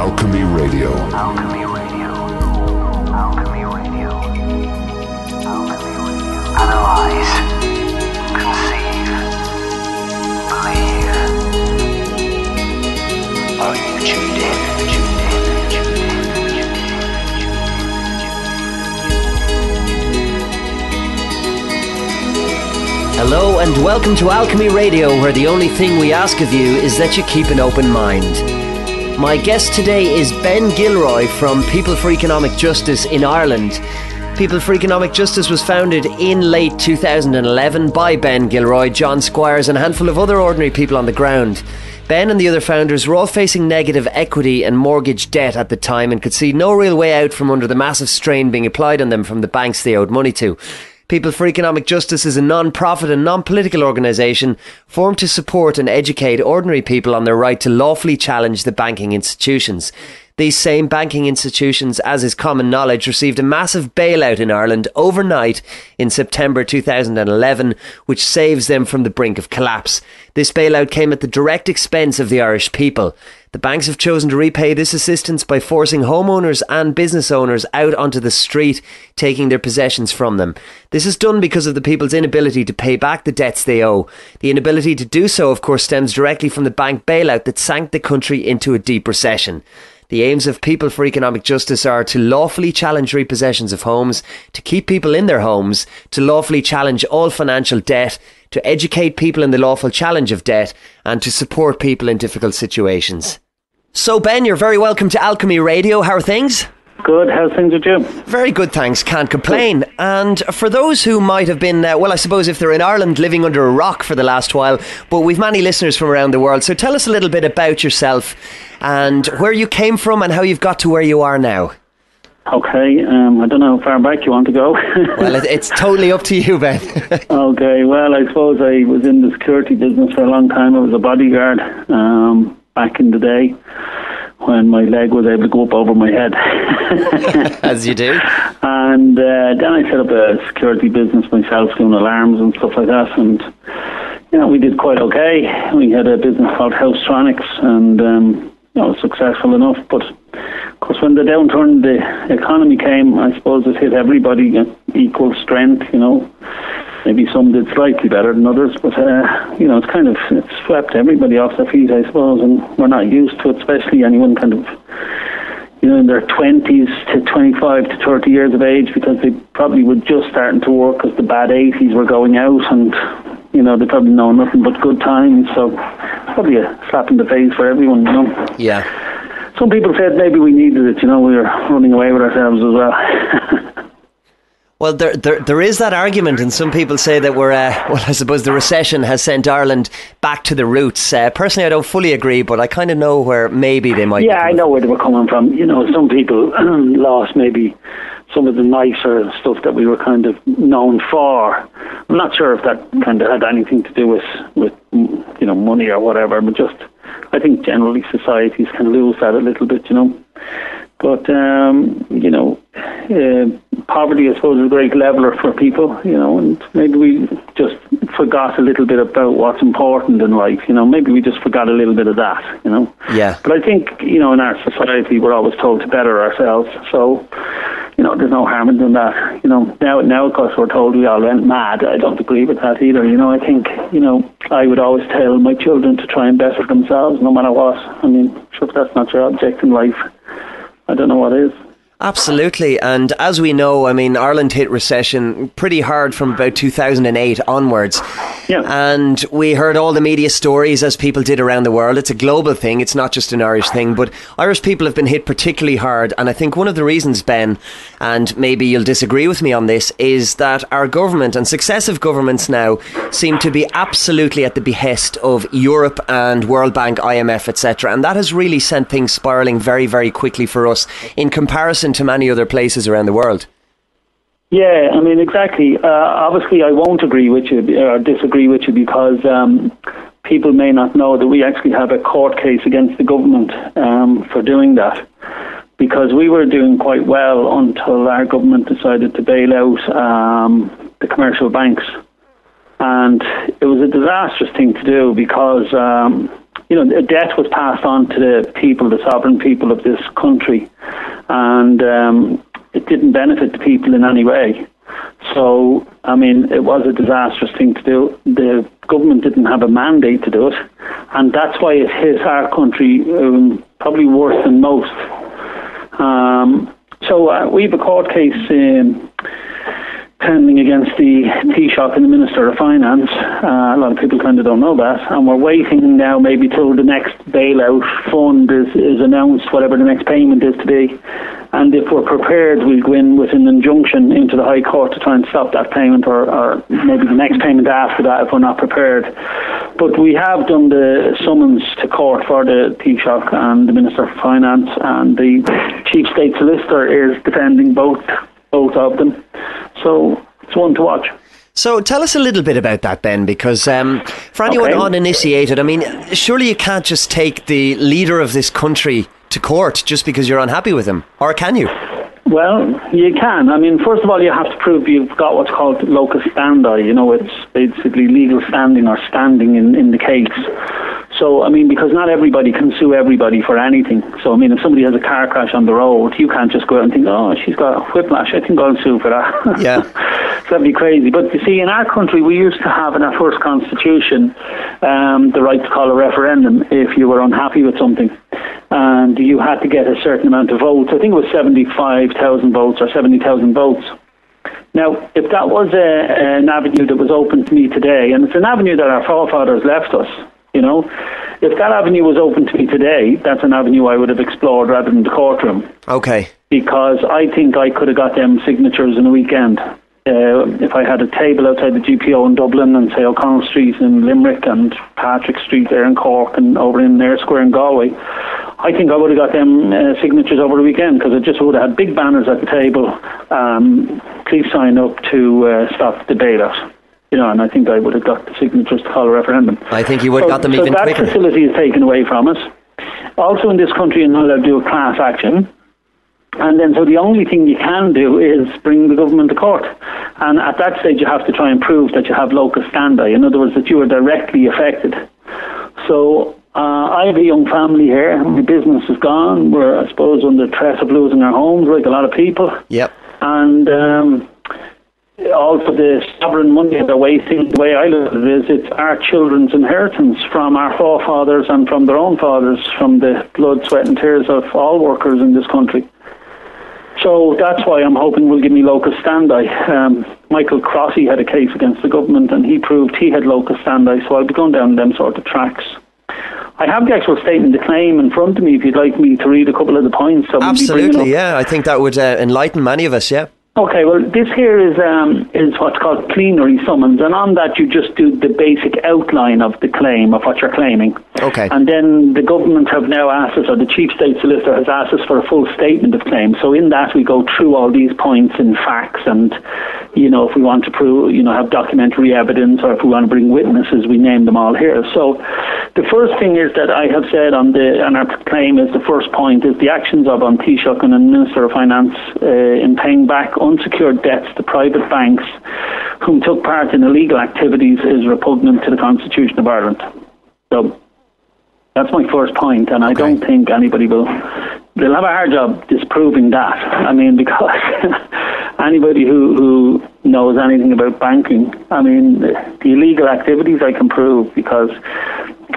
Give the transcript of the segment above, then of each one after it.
Alchemy Radio. Alchemy Radio. Alchemy Radio. Alchemy Radio. Analyze. Conceive. Believe. Are you tuned in? Hello and welcome to Alchemy Radio, where the only thing we ask of you is that you keep an open mind. My guest today is Ben Gilroy from People for Economic Justice in Ireland. People for Economic Justice was founded in late 2011 by Ben Gilroy, John Squires and a handful of other ordinary people on the ground. Ben and the other founders were all facing negative equity and mortgage debt at the time and could see no real way out from under the massive strain being applied on them from the banks they owed money to. People for Economic Justice is a non-profit and non-political organisation formed to support and educate ordinary people on their right to lawfully challenge the banking institutions. These same banking institutions, as is common knowledge, received a massive bailout in Ireland overnight in September 2011, which saves them from the brink of collapse. This bailout came at the direct expense of the Irish people. The banks have chosen to repay this assistance by forcing homeowners and business owners out onto the street, taking their possessions from them. This is done because of the people's inability to pay back the debts they owe. The inability to do so, of course, stems directly from the bank bailout that sank the country into a deep recession. The aims of People for Economic Justice are to lawfully challenge repossessions of homes, to keep people in their homes, to lawfully challenge all financial debt, to educate people in the lawful challenge of debt, and to support people in difficult situations. So Ben, you're very welcome to Alchemy Radio. How are things? Good. How's things with you? Very good, thanks. Can't complain. And for those who might have been, well, I suppose if they're in Ireland living under a rock for the last while, but we've many listeners from around the world. So tell us a little bit about yourself and where you came from and how you've got to where you are now. Okay. I don't know how far back you want to go. Well, it's totally up to you, Ben. Okay. Well, I suppose I was in the security business for a long time. I was a bodyguard back in the day, when my leg was able to go up over my head. As you do. And then I set up a security business myself, doing alarms and stuff like that. And, you know, we did quite okay. We had a business called Housetronics and, you know, successful enough. But, of course, when the downturn, the economy came, I suppose it hit everybody at equal strength, you know. Maybe some did slightly better than others, but, you know, it's swept everybody off their feet, I suppose, and we're not used to it, especially anyone kind of, you know, in their 20s to 25 to 30 years of age, because they probably were just starting to work as the bad 80s were going out, and, you know, they probably know nothing but good times, so probably a slap in the face for everyone, you know. Yeah. Some people said maybe we needed it, you know, we were running away with ourselves as well. Well, there is that argument, and some people say that well, I suppose the recession has sent Ireland back to the roots. Personally, I don't fully agree, but I kind of know where maybe they might. Yeah, I know where they were coming from. You know, some people lost maybe some of the nicer stuff that we were kind of known for. I'm not sure if that kind of had anything to do with you know, money or whatever, but just I think generally societies can lose that a little bit, you know. But, you know, poverty, I suppose, is a great leveler for people, you know, and maybe we just forgot a little bit about what's important in life, you know. Maybe we just forgot a little bit of that, you know. Yeah. But I think, you know, in our society, we're always told to better ourselves. So, you know, there's no harm in doing that. You know, now of course, we're told we all went mad. I don't agree with that either. You know, I think, you know, I would always tell my children to try and better themselves, no matter what. I mean, sure, if that's not your object in life, I don't know what is. Absolutely. And as we know, I mean, Ireland hit recession pretty hard from about 2008 onwards. Yeah. And we heard all the media stories, as people did around the world. It's a global thing. It's not just an Irish thing. But Irish people have been hit particularly hard. And I think one of the reasons, Ben, and maybe you'll disagree with me on this, is that our government and successive governments now seem to be absolutely at the behest of Europe and World Bank, IMF, etc. And that has really sent things spiralling very, very quickly for us in comparison to many other places around the world. Yeah, I mean, exactly. Obviously, I won't agree with you or disagree with you because people may not know that we actually have a court case against the government for doing that, because we were doing quite well until our government decided to bail out the commercial banks. And it was a disastrous thing to do because, the debt was passed on to the people, the sovereign people of this country, and it didn't benefit the people in any way. So, I mean, it was a disastrous thing to do. The government didn't have a mandate to do it, and that's why it hit our country probably worse than most. So we have a court case pending against the Taoiseach and the Minister of Finance. A lot of people kind of don't know that, and we're waiting now maybe till the next bailout fund is announced, whatever the next payment is to be. And if we're prepared, we'll go in with an injunction into the High Court to try and stop that payment, or maybe the next payment after that if we're not prepared. But we have done the summons to court for the Taoiseach and the Minister for Finance, and the Chief State Solicitor is defending both of them. So it's one to watch. So tell us a little bit about that, Ben, because for anyone uninitiated, I mean, surely you can't just take the leader of this country to court just because you're unhappy with him, or can you? Well, you can. I mean, first of all, you have to prove you've got what's called locus standi. It's basically legal standing or standing in the case. So, I mean, because not everybody can sue everybody for anything. So, I mean, if somebody has a car crash on the road, you can't just go out and think, oh, she's got whiplash, I think I'll sue for that. Yeah. So that'd be crazy. But you see, in our country, we used to have in our first constitution the right to call a referendum if you were unhappy with something. And you had to get a certain amount of votes. I think it was 75,000 votes or 70,000 votes. Now, if that was an avenue that was open to me today, and it's an avenue that our forefathers left us, if that avenue was open to me today, that's an avenue I would have explored rather than the courtroom. Okay. Because I think I could have got them signatures in a weekend. If I had a table outside the GPO in Dublin and, say, O'Connell Street in Limerick and Patrick Street there in Cork and over in Eyre Square in Galway, I think I would have got them signatures over the weekend, because I just would have had big banners at the table, please sign up to stop the bailout. And I think I would have got the signatures to call a referendum. I think you would have got them even quicker. So that facility is taken away from us. Also in this country, you're not allowed to do a class action. And then so the only thing you can do is bring the government to court. And at that stage, you have to try and prove that you have locus standi. In other words, that you are directly affected. So I have a young family here. My business is gone. We're, I suppose, under threat of losing our homes, like a lot of people. Yep. And also the sovereign money they're wasting, the way I look at it is, it's our children's inheritance from our forefathers and from their own fathers, from the blood, sweat and tears of all workers in this country. So that's why I'm hoping will give me locus standi. Michael Crossie had a case against the government and he proved he had locus standi, so I'll be going down them sort of tracks. I have the actual statement of claim in front of me if you'd like me to read a couple of the points. Absolutely, yeah. I think that would enlighten many of us, yeah. Okay, well, this here is what's called plenary summons, and on that you just do the basic outline of the claim, of what you're claiming. Okay. And then the government have now asked us, or the Chief State Solicitor has asked us for a full statement of claim. So in that we go through all these points and facts, and, if we want to prove, have documentary evidence, or if we want to bring witnesses, we name them all here. So the first thing is that I have said on our claim is, the first point is the actions of Taoiseach and the Minister of Finance in paying back unsecured debts to private banks whom took part in illegal activities is repugnant to the Constitution of Ireland. So that's my first point, and I don't think anybody they'll have a hard job disproving that. I mean, because anybody who knows anything about banking, I mean, the illegal activities I can prove, because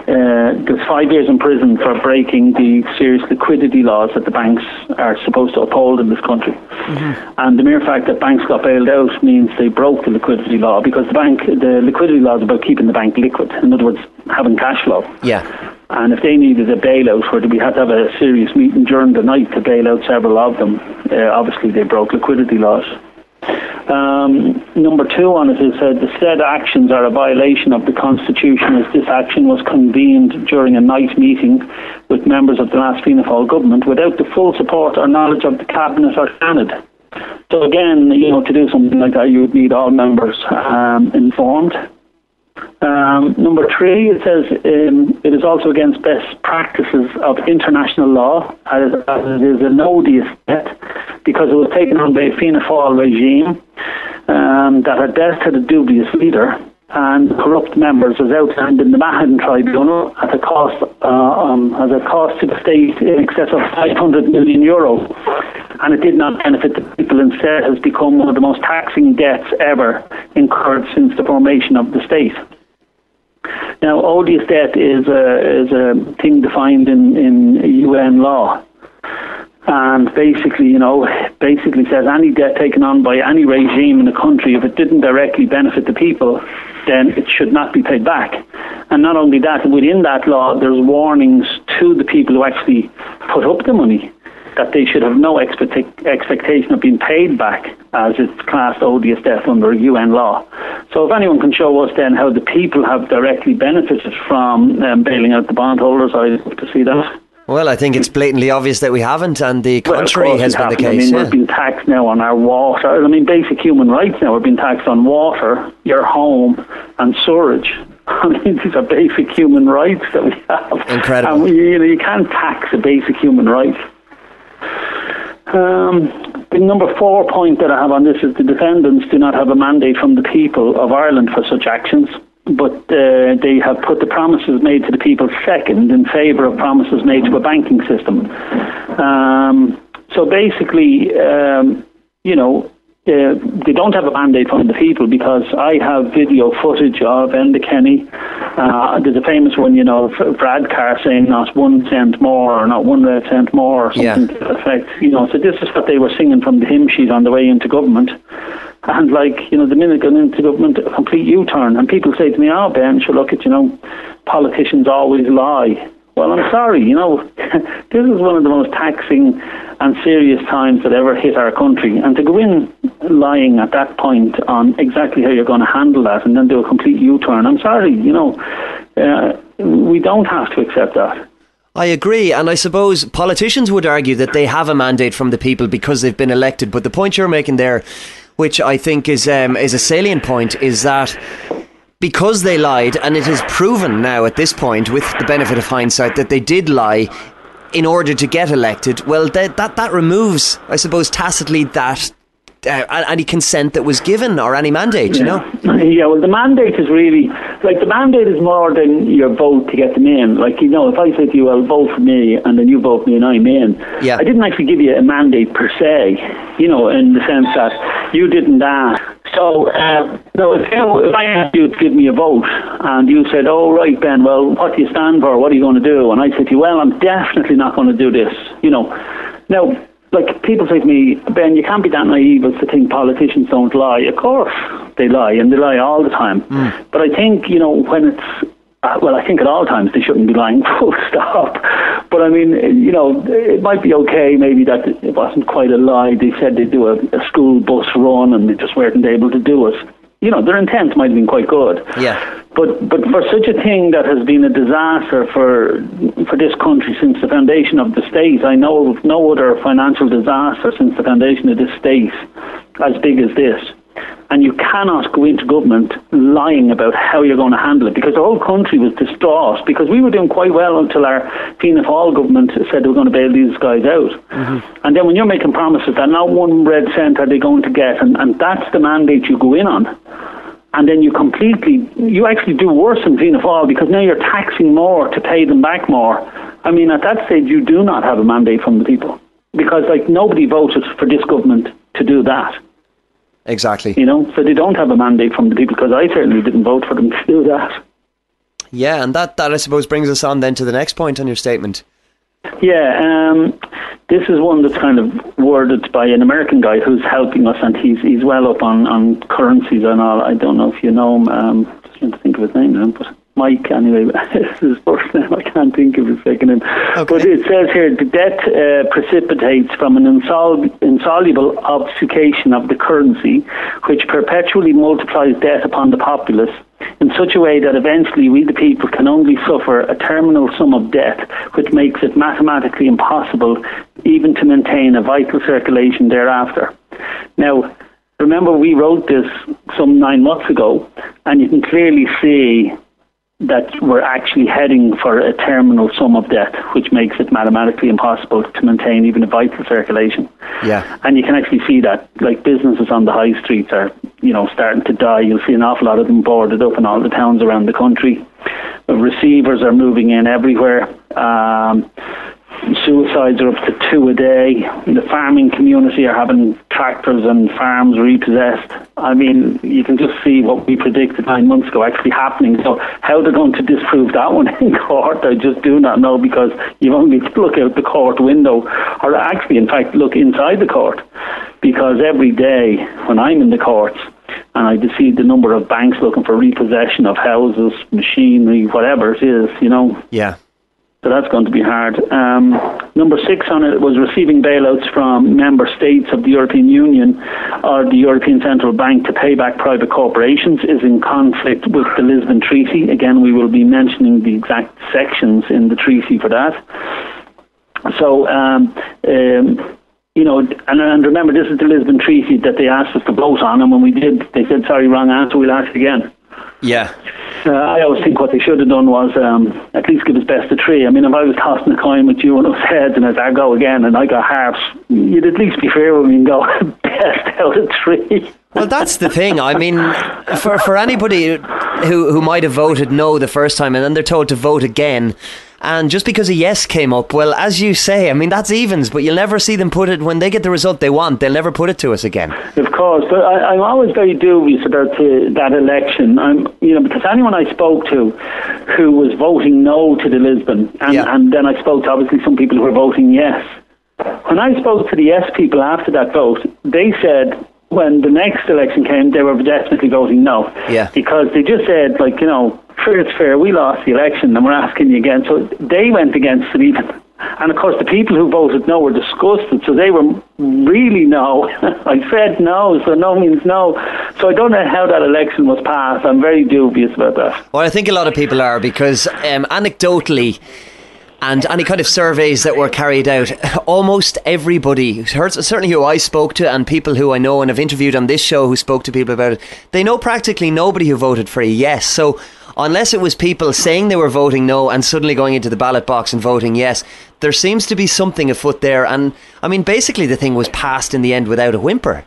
there's 5 years in prison for breaking the serious liquidity laws that the banks are supposed to uphold in this country. Mm-hmm. And the mere fact that banks got bailed out means they broke the liquidity law, because the liquidity law is about keeping the bank liquid. In other words, having cash flow. Yeah. And if they needed a bailout, where we had to have a serious meeting during the night to bail out several of them, obviously they broke liquidity laws. Number 2 on it is the said actions are a violation of the Constitution, as this action was convened during a night meeting with members of the last Fianna Fáil government without the full support or knowledge of the Cabinet or Senate. So again, to do something like that, you would need all members informed. Number 3, it says it is also against best practices of international law, as it is an odious debt, because it was taken on by a Fianna Fáil regime that at best had a dubious leader, and corrupt members as outlined in the Mahon Tribunal at a cost to the state in excess of €500 million, and it did not benefit the people. Instead, has become one of the most taxing debts ever incurred since the formation of the state. Now, odious debt is a thing defined in UN law. And basically says any debt taken on by any regime in a country, if it didn't directly benefit the people, then it should not be paid back. And not only that, within that law, there's warnings to the people who actually put up the money that they should have no expectation of being paid back, as it's classed odious debt under UN law. So if anyone can show us then how the people have directly benefited from bailing out the bondholders, I'd love to see that. Well, I think it's blatantly obvious that we haven't, and the contrary has been the case. We're being taxed now on our water. Basic human rights now. We're being taxed on water, your home, and sewerage. These are basic human rights that we have. Incredible. And you can't tax a basic human right. The number 4 point that I have on this is the defendants do not have a mandate from the people of Ireland for such actions, but they have put the promises made to the people second in favour of promises made to a banking system. So basically, they don't have a mandate from the people, because I have video footage of Enda Kenny. There's a famous one, Brad Carr saying not 1 cent more or not 1 red cent more or something to that effect. So this is what they were singing from the hymn sheet on the way into government. And the minute going into government, a complete U-turn. And people say to me, oh, Ben, sure, look at, politicians always lie. Well, I'm sorry, this is one of the most taxing and serious times that ever hit our country. And to go in lying at that point on exactly how you're going to handle that and then do a complete U-turn, I'm sorry, we don't have to accept that. I agree, and I suppose politicians would argue that they have a mandate from the people because they've been elected. But the point you're making there, which I think is a salient point, is that because they lied, and it is proven now at this point, with the benefit of hindsight, that they did lie in order to get elected, well, that removes, I suppose, tacitly that any consent that was given or any mandate, Yeah, well, the mandate is really, the mandate is more than your vote to get them in. If I say to you, well, vote for me, and then you vote for me and I'm in, I didn't actually give you a mandate per se, in the sense that you didn't ask. So, if I asked you to give me a vote, and you said, oh, right, Ben, well, what do you stand for? What are you going to do? And I said to you, well, I'm definitely not going to do this, Now, people say to me, Ben, you can't be that naive as to think politicians don't lie. Of course they lie, and they lie all the time. But I think, when it's, I think at all times they shouldn't be lying, full stop. But it might be okay maybe that it wasn't quite a lie. They said they'd do a school bus run and they just weren't able to do it. Their intent might have been quite good. Yeah. But for such a thing that has been a disaster for this country since the foundation of the state, I know of no other financial disaster since the foundation of this state as big as this. And you cannot go into government lying about how you're going to handle it, because the whole country was distraught, because we were doing quite well until our Fianna Fáil government said they were going to bail these guys out. And then when you're making promises that not 1 red cent are they going to get, and that's the mandate you go in on, and then you actually do worse than Fianna Fáil, because now you're taxing more to pay them back more. At that stage you do not have a mandate from the people, because nobody voted for this government to do that. Exactly. So they don't have a mandate from the people, because I certainly didn't vote for them to do that. Yeah, and that I suppose brings us on then to the next point on your statement. Yeah, this is one that's kind of worded by an American guy who's helping us, and he's well up on currencies and all. I don't know if you know him. Just trying to think of his name now, but Mike, anyway, this is his first name. I can't think of his second name. Okay. But it says here, the debt precipitates from an insoluble obfuscation of the currency, which perpetually multiplies debt upon the populace in such a way that eventually we, the people, can only suffer a terminal sum of debt, which makes it mathematically impossible even to maintain a vital circulation thereafter. Now, remember, we wrote this some 9 months ago, and you can clearly see that we're actually heading for a terminal sum of debt, which makes it mathematically impossible to maintain even a vital circulation. Yeah. And you can actually see that, like, businesses on the high streets are, starting to die. You'll see an awful lot of them boarded up in all the towns around the country. Receivers are moving in everywhere. Suicides are up to 2 a day. The farming community are having tractors and farms repossessed. I mean, you can just see what we predicted 9 months ago actually happening. So how they're going to disprove that one in court, I just do not know, because you only need to look out the court window, or actually, in fact, look inside the court. Because every day when I'm in the courts, and I just see the number of banks looking for repossession of houses, machinery, whatever it is, Yeah. So that's going to be hard. Number 6 on it was receiving bailouts from member states of the European Union or the European Central Bank to pay back private corporations is in conflict with the Lisbon Treaty. Again, we will be mentioning the exact sections in the treaty for that. So, and remember, this is the Lisbon Treaty that they asked us to vote on, and when we did, they said, sorry, wrong answer, we'll ask again. Yeah. I always think what they should have done was at least give us best of 3. I mean, if I was tossing a coin with you and us heads and I go again and I got halves, you'd at least be fair with me and go best out of 3. Well, that's the thing. I mean, for anybody who might have voted no the first time and then they're told to vote again, and just because a yes came up, well, as you say, I mean, that's evens, but you'll never see them put it, when they get the result they want, they'll never put it to us again. Of course, but I'm always very dubious about that election. Because anyone I spoke to who was voting no to the Lisbon, and then I spoke to obviously some people who were voting yes. When I spoke to the yes people after that vote, they said when the next election came, they were definitely voting no. Yeah. Because they just said, fair it's fair, we lost the election and we're asking you again. So they went against it even. And of course the people who voted no were disgusted, so they were really no. I said no, so no means no. So I don't know how that election was passed. I'm very dubious about that. Well, I think a lot of people are, because anecdotally, and any kind of surveys that were carried out, almost everybody, certainly who I spoke to and people who I know and have interviewed on this show who spoke to people about it, they know practically nobody who voted for a yes. So unless it was people saying they were voting no and suddenly going into the ballot box and voting yes, there seems to be something afoot there. And I mean, basically the thing was passed in the end without a whimper.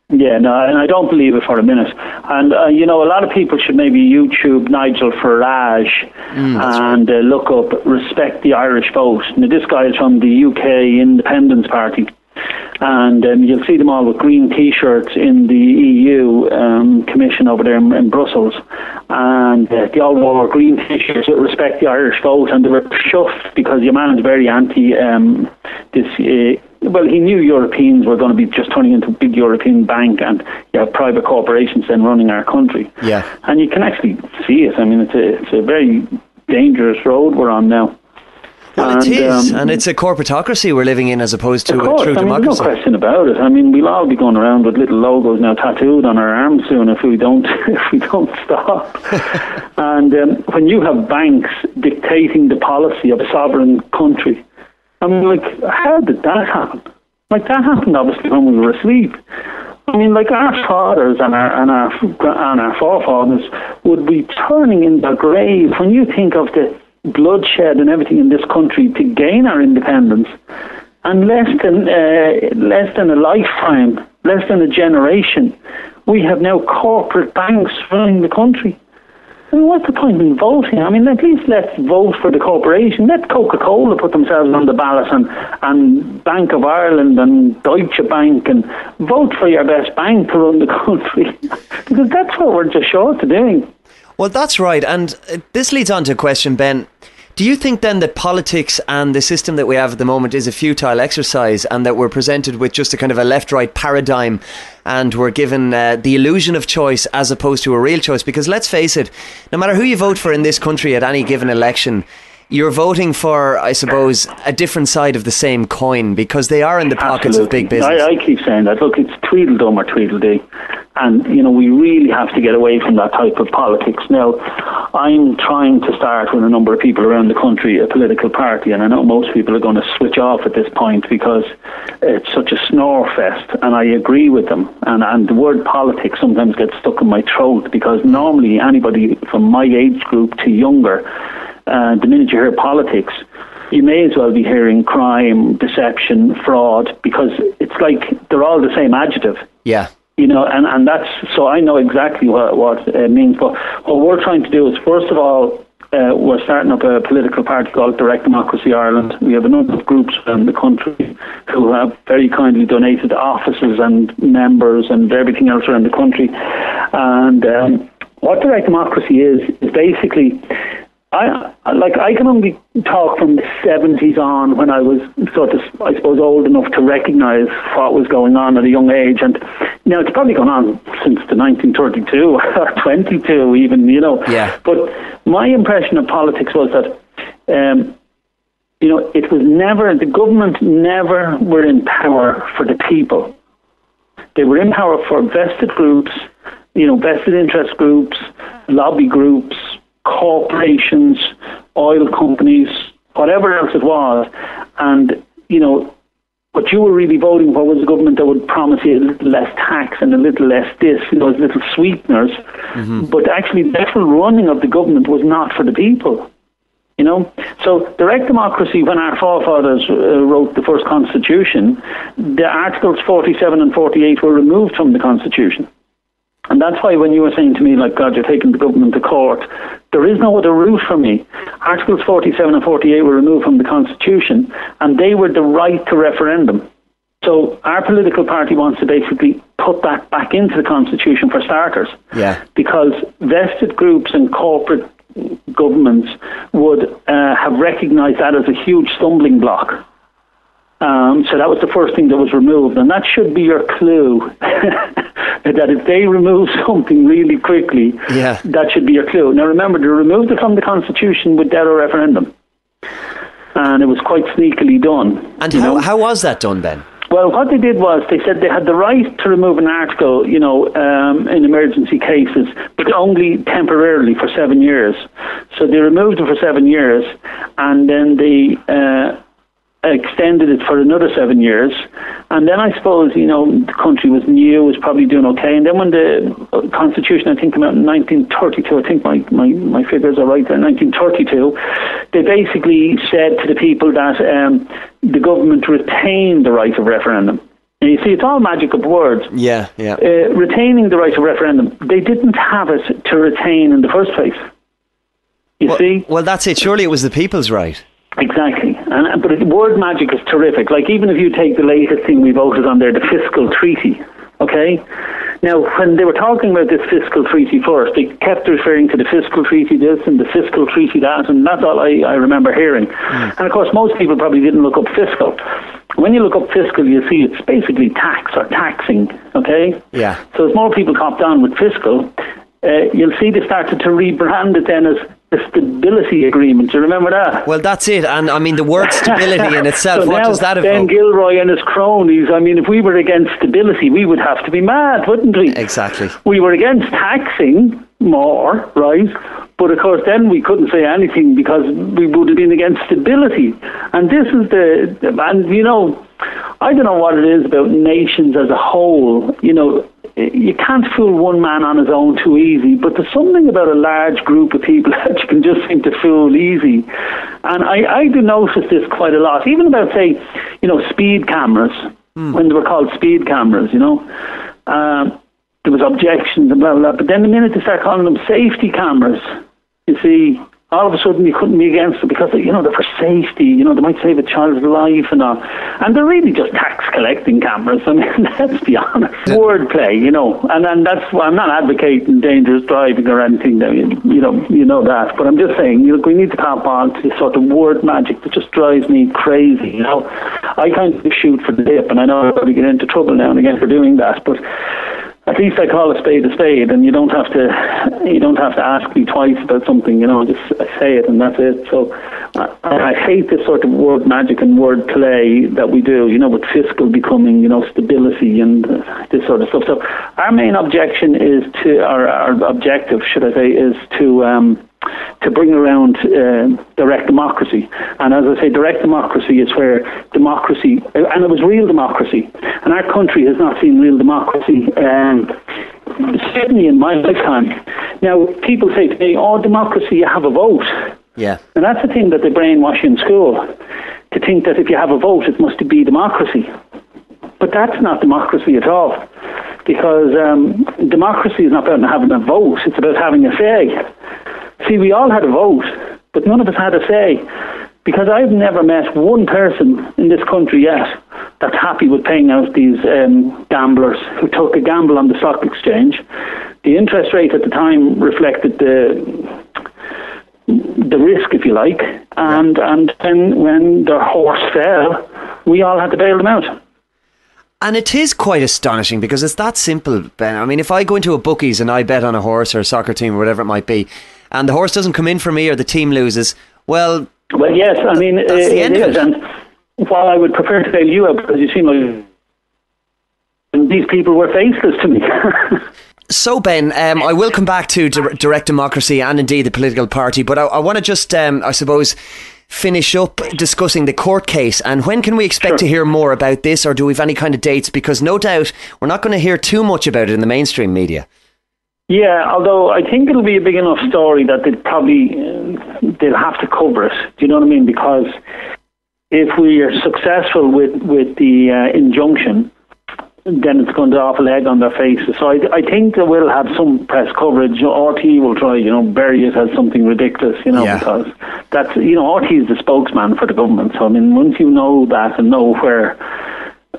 Yeah, no, and I don't believe it for a minute. And, a lot of people should maybe YouTube Nigel Farage and look up Respect the Irish Vote. Now, this guy is from the UK Independence Party. And you'll see them all with green T-shirts in the EU Commission over there in Brussels. And they all wore green T-shirts with Respect the Irish Vote. And they were chuffed because your man is very anti this... Well, he knew Europeans were going to be just turning into a big European bank, and you have private corporations then running our country. Yeah. And you can actually see it. I mean, it's a very dangerous road we're on now. Well, it is, and it's a corporatocracy we're living in as opposed to a true democracy. There's no question about it. I mean, we'll all be going around with little logos now tattooed on our arms soon if we don't stop. And when you have banks dictating the policy of a sovereign country, I mean, how did that happen? That happened obviously when we were asleep. I mean, our fathers and our forefathers would be turning in their grave when you think of the bloodshed and everything in this country to gain our independence. And less than a lifetime, less than a generation, we have now corporate banks running the country. I mean, what's the point in voting? I mean, at least let's vote for the corporation. Let Coca-Cola put themselves on the ballot and Bank of Ireland and Deutsche Bank, and vote for your best bank to run the country. Because that's what we're just short of doing. Well, that's right. And this leads on to a question, Ben. Do you think then that politics and the system that we have at the moment is a futile exercise, and that we're presented with just a kind of a left-right paradigm, and we're given the illusion of choice as opposed to a real choice? Because let's face it, no matter who you vote for in this country at any given election, you're voting for, I suppose, a different side of the same coin, because they are in the pockets of big business. I keep saying that. Look, it's Tweedledum or Tweedledee. And, we really have to get away from that type of politics. Now, I'm trying to start with a number of people around the country a political party, and I know most people are going to switch off at this point because it's such a snore fest, and I agree with them. And the word politics sometimes gets stuck in my throat because normally anybody from my age group to younger, the minute you hear politics, you may as well be hearing crime, deception, fraud, because it's like they're all the same adjective. Yeah. And that's, so I know exactly what it means. But what we're trying to do is, first of all, we're starting up a political party called Direct Democracy Ireland. We have a number of groups around the country who have very kindly donated offices and members and everything else around the country. And what Direct Democracy is basically, I can only talk from the 70s on, when I was sort of, I suppose, old enough to recognise what was going on at a young age. And now it's probably gone on since the 1932 or 22 even, Yeah. But my impression of politics was that, it was never, the government never were in power for the people. They were in power for vested groups, vested interest groups, lobby groups, corporations, oil companies, whatever else it was. And, what you were really voting for was a government that would promise you a little less tax and a little less this, as little sweeteners. Mm-hmm. But actually the actual running of the government was not for the people. So direct democracy, when our forefathers wrote the first constitution, the Articles 47 and 48 were removed from the constitution. And that's why when you were saying to me, like, God, you're taking the government to court, there is no other route for me. Articles 47 and 48 were removed from the Constitution, and they were the right to referendum. So our political party wants to basically put that back into the Constitution for starters. Yeah. Because vested groups and corporate governments would have recognised that as a huge stumbling block. So that was the first thing that was removed, and that should be your clue. That if they remove something really quickly, that should be your clue. Now remember, they removed it from the Constitution without a referendum, and it was quite sneakily done. And how was that done, Ben? Well, what they did was they said they had the right to remove an article, in emergency cases, but only temporarily for 7 years. So they removed it for 7 years, and then they extended it for another 7 years. And then I suppose, the country was new, was probably doing okay. And then when the Constitution, I think, came out in 1932, I think my figures are right there, 1932, they basically said to the people that the government retained the right of referendum. And you see, it's all magic of words. Yeah. Retaining the right of referendum, they didn't have it to retain in the first place. You see? Well, that's it. Surely it was the people's right. Exactly. But word magic is terrific. Like, even if you take the latest thing we voted on there, the fiscal treaty, okay? Now, when they were talking about this fiscal treaty first, they kept referring to the fiscal treaty this and the fiscal treaty that, and that's all I remember hearing. And of course, most people probably didn't look up fiscal. When you look up fiscal, you see it's basically tax or taxing, okay? Yeah. So as more people copped on with fiscal, you'll see they started to rebrand it then as the stability agreement. Do you remember that? Well, that's it. And I mean, the word stability in itself, so what does that evoke? Ben Gilroy and his cronies, I mean, if we were against stability, we would have to be mad, wouldn't we? Exactly. We were against taxing more, right? But of course then we couldn't say anything because we would have been against stability. And this is I don't know what it is about nations as a whole. You can't fool one man on his own too easy, but there's something about a large group of people that you can just seem to fool easy. And I do notice this quite a lot, even about, say, speed cameras, when they were called speed cameras, there was objections and blah, blah, blah. But then the minute they start calling them safety cameras, you see, all of a sudden you couldn't be against it because, they're for safety, they might save a child's life and all. And they're really just tax collecting cameras. I mean, let's be honest. Wordplay, and that's why I'm not advocating dangerous driving or anything, you know that. But I'm just saying, we need to cop on to this sort of word magic that just drives me crazy, I kind of shoot for the hip, and I know I probably get into trouble now and again for doing that, but at least I call a spade, and you don't have to ask me twice about something. Just I say it and that's it. So I hate this sort of word magic and word play that we do. With fiscal becoming stability and this sort of stuff. So our main objection is our objective, should I say, is to bring around direct democracy. And as I say, direct democracy is where democracy, and it was real democracy, and our country has not seen real democracy, certainly in my lifetime. Now, people say to me, democracy, you have a vote. Yeah. And that's the thing that they brainwash in school, to think that if you have a vote, it must be democracy. But that's not democracy at all, because democracy is not about having a vote, it's about having a say. See, we all had a vote, but none of us had a say, because I've never met one person in this country yet that's happy with paying out these gamblers who took a gamble on the stock exchange. The interest rate at the time reflected the risk, if you like, and then when their horse fell, we all had to bail them out. And it is quite astonishing, because it's that simple, Ben. I mean, if I go into a bookies and I bet on a horse or a soccer team or whatever it might be, and the horse doesn't come in for me or the team loses, well, yes, I mean, that's the end of it. And while I would prefer to bail you out, because you seem like these people were faceless to me. So, Ben, I will come back to direct democracy and indeed the political party, but I want to just, I suppose, finish up discussing the court case. And when can we expect to hear more about this, or do we have any kind of dates? Because no doubt we're not going to hear too much about it in the mainstream media. Yeah, although I think it'll be a big enough story that they'll have to cover it. Do you know what I mean? Because if we are successful with the injunction, then it's going to awful egg on their faces. So I think they will have some press coverage. RT will try, bury it as something ridiculous, because that's, RT is the spokesman for the government. So, I mean, once you know that and know where,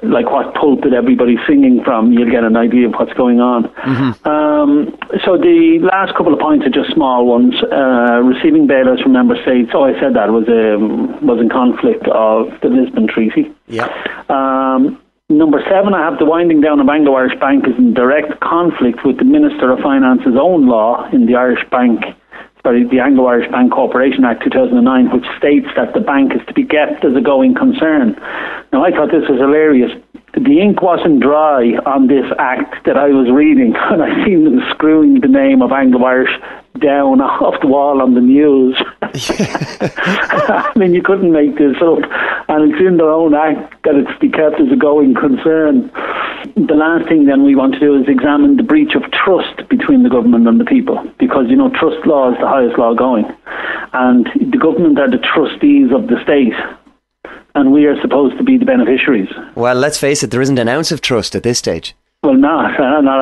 like what pulpit everybody's singing from, you'll get an idea of what's going on. Mm-hmm. So the last couple of points are just small ones. Receiving bailers from member states. I said that was in conflict of the Lisbon Treaty. Yeah. Number 7, I have the winding down of Anglo-Irish Bank is in direct conflict with the Minister of Finance's own law in the the Anglo-Irish Bank Corporation Act 2009, which states that the bank is to be kept as a going concern. Now, I thought this was hilarious. The ink wasn't dry on this act that I was reading, and I seen them screwing the name of Anglo-Irish down off the wall on the news. I mean, you couldn't make this up, and it's in their own act that it's to be kept as a going concern. The last thing then we want to do is examine the breach of trust between the government and the people, because trust law is the highest law going, and the government are the trustees of the state, and we are supposed to be the beneficiaries. Well, let's face it, there isn't an ounce of trust at this stage. Well, not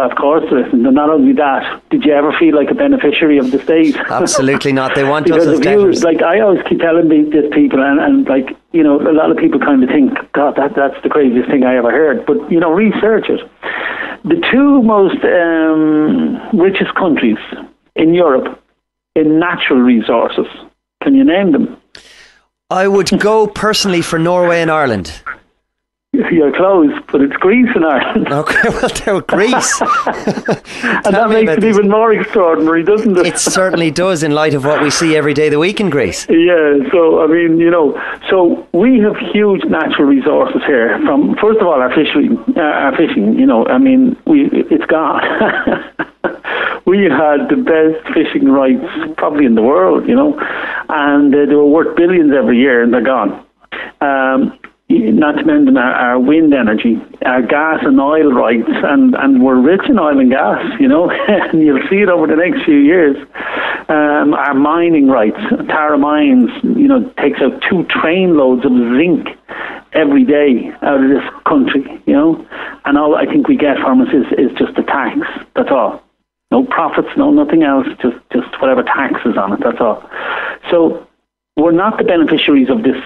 of course there isn't. And not only that, did you ever feel like a beneficiary of the state? Absolutely not. They want us as debtors. Like, I always keep telling these people, and like, a lot of people kind of think, God, that's the craziest thing I ever heard. But, research it. The two most richest countries in Europe in natural resources, can you name them? I would go personally for Norway and Ireland. You're close, but it's Greece and Ireland. Okay, well, they're Greece. And that makes it even more extraordinary, doesn't it? It certainly does, in light of what we see every day of the week in Greece. Yeah, so, I mean, so we have huge natural resources here. From, first of all, our fishing, it's gone. We had the best fishing rights probably in the world, and they were worth billions every year, and they're gone. Not to mention our wind energy, our gas and oil rights, and we're rich in oil and gas, and you'll see it over the next few years. Our mining rights, Tara Mines, takes out 2 train loads of zinc every day out of this country, and all I think we get from us is just the tax, that's all. No profits, no nothing else, just whatever tax is on it, that's all. So we're not the beneficiaries of this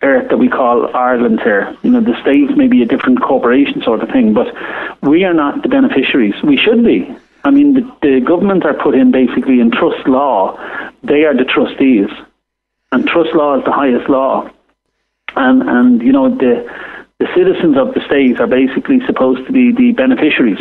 earth that we call Ireland here. The states may be a different corporation sort of thing, but we are not the beneficiaries. We should be. I mean, the government are put in basically in trust law. They are the trustees, and trust law is the highest law. And the citizens of the state are basically supposed to be the beneficiaries.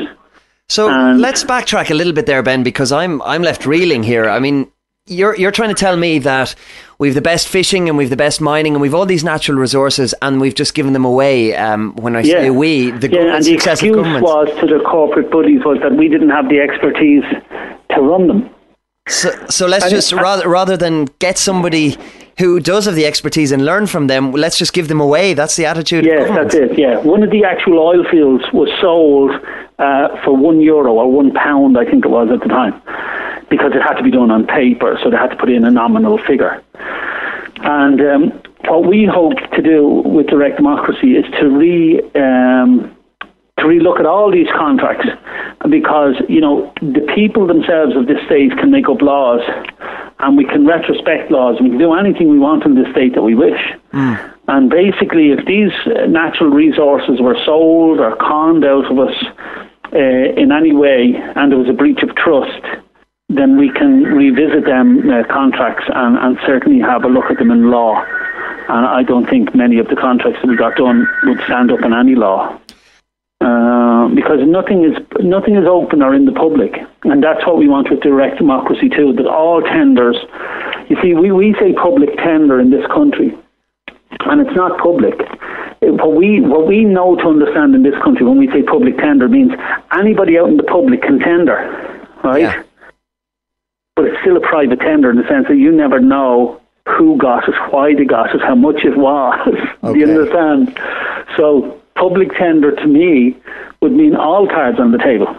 So let's backtrack a little bit there, Ben, because I'm left reeling here. I mean, you're trying to tell me that we've the best fishing and we've the best mining and we've all these natural resources and we've just given them away. When I say we, the and the excuse was to the corporate buddies was that we didn't have the expertise to run them. So let's just rather than get somebody who does have the expertise and learn from them, let's just give them away. That's the attitude. Yes, that's it. Yeah, one of the actual oil fields was sold for €1 or £1, I think it was at the time, because it had to be done on paper, so they had to put in a nominal figure. And what we hope to do with direct democracy is to relook at all these contracts, because, you know, the people themselves of this state can make up laws, and we can retrospect laws, and we can do anything we want in this state that we wish. And basically, if these natural resources were sold or conned out of us in any way, and there was a breach of trust, then we can revisit them contracts and certainly have a look at them in law. And I don't think many of the contracts that we got done would stand up in any law. Because nothing is open or in the public, and that's what we want with direct democracy too. That all tenders, you see, we say public tender in this country, and it's not public. What we know to understand in this country when we say public tender means anybody out in the public can tender, right? Yeah. But it's still a private tender in the sense that you never know who got it, why they got it, how much it was. Okay. Do you understand? So public tender to me would mean all cards on the table.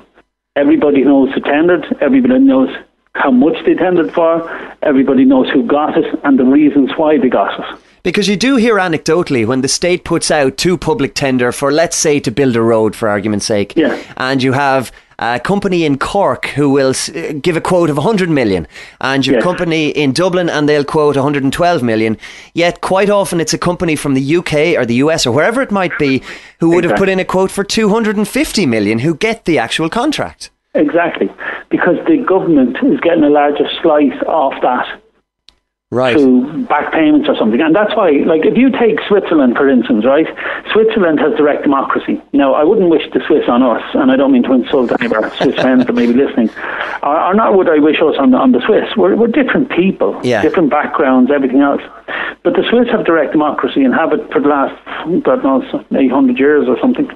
Everybody knows who tendered, everybody knows how much they tendered for, everybody knows who got it and the reasons why they got it. Because you do hear anecdotally when the state puts out to public tender for, let's say, to build a road, for argument's sake, and you have a company in Cork who will give a quote of 100 million, and your company in Dublin and they'll quote 112 million, yet quite often it's a company from the UK or the US or wherever it might be who would have put in a quote for 250 million who get the actual contract. Exactly, because the government is getting a larger slice off that. Right. To back payments or something. And that's why, like, if you take Switzerland, for instance, right? Switzerland has direct democracy. Now, I wouldn't wish the Swiss on us, and I don't mean to insult any of our Swiss friends that may be listening, or not would I wish us on the Swiss. We're different people, different backgrounds, everything else. But the Swiss have direct democracy and have it for the last, God knows, 800 years or something.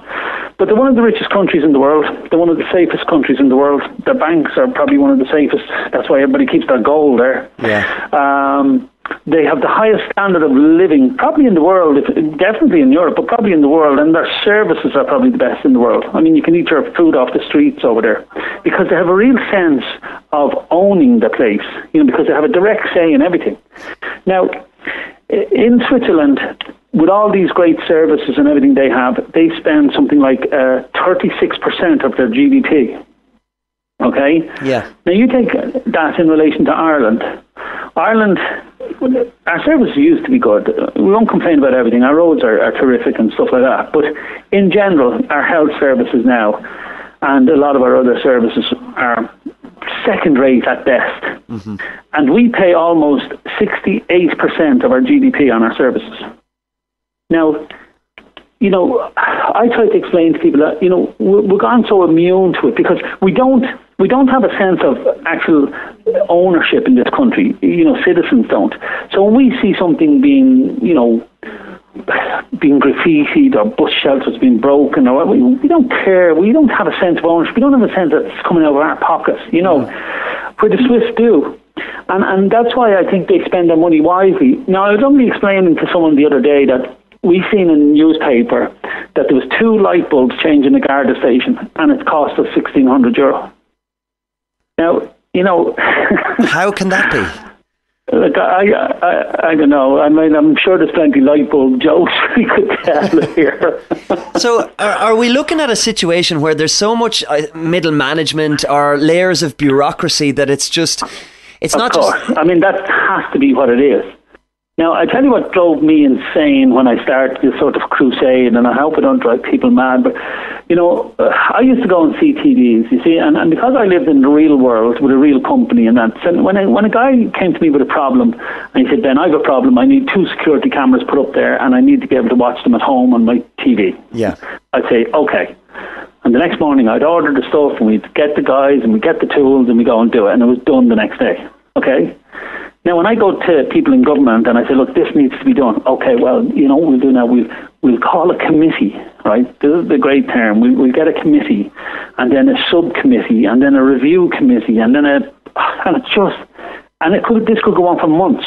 But they're one of the richest countries in the world. They're one of the safest countries in the world. Their banks are probably one of the safest. That's why everybody keeps their gold there. Yeah. They have the highest standard of living, probably in the world, definitely in Europe, but probably in the world, and their services are probably the best in the world. I mean, you can eat your food off the streets over there, because they have a real sense of owning the place, you know, because they have a direct say in everything. Now, in Switzerland, with all these great services and everything they have, they spend something like 36% of their GDP. Okay? Yeah. Now, you take that in relation to Ireland. Ireland, our services used to be good. We won't complain about everything. Our roads are terrific and stuff like that. But in general, our health services now and a lot of our other services are second rate at best. Mm-hmm. And we pay almost 68% of our GDP on our services. Now, you know, I try to explain to people that, you know, we're gone so immune to it because we don't have a sense of actual ownership in this country. You know, citizens don't. So when we see something being, you know, being graffitied or bus shelters being broken, or we don't care. We don't have a sense of ownership. We don't have a sense that it's coming out of our pockets, you know, where the Swiss do. And that's why I think they spend their money wisely. Now, I was only explaining to someone the other day that we seen in the newspaper that there was 2 light bulbs changing the Gardai station, and it cost us €1,600. Now, you know, how can that be? Look, I don't know. I mean, I'm sure there's plenty of light bulb jokes we could tell here. So, are we looking at a situation where there's so much middle management or layers of bureaucracy that it's just, it's not just... Of course. I mean, that has to be what it is. Now, I tell you what drove me insane when I started this sort of crusade, and I hope I don't drive people mad, but, you know, I used to go and see TVs, you see, and because I lived in the real world with a real company and that, so when a guy came to me with a problem, and he said, Ben, I have a problem, I need 2 security cameras put up there, and I need to be able to watch them at home on my TV. Yeah. I'd say, okay. And the next morning I'd order the stuff and we'd get the guys and we'd get the tools and we'd go and do it, and it was done the next day. Okay? Now when I go to people in government and I say, look, this needs to be done. Okay, well, you know what we'll do now? We'll call a committee, right? This is the great term. We'll get a committee and then a subcommittee and then a review committee and then this could go on for months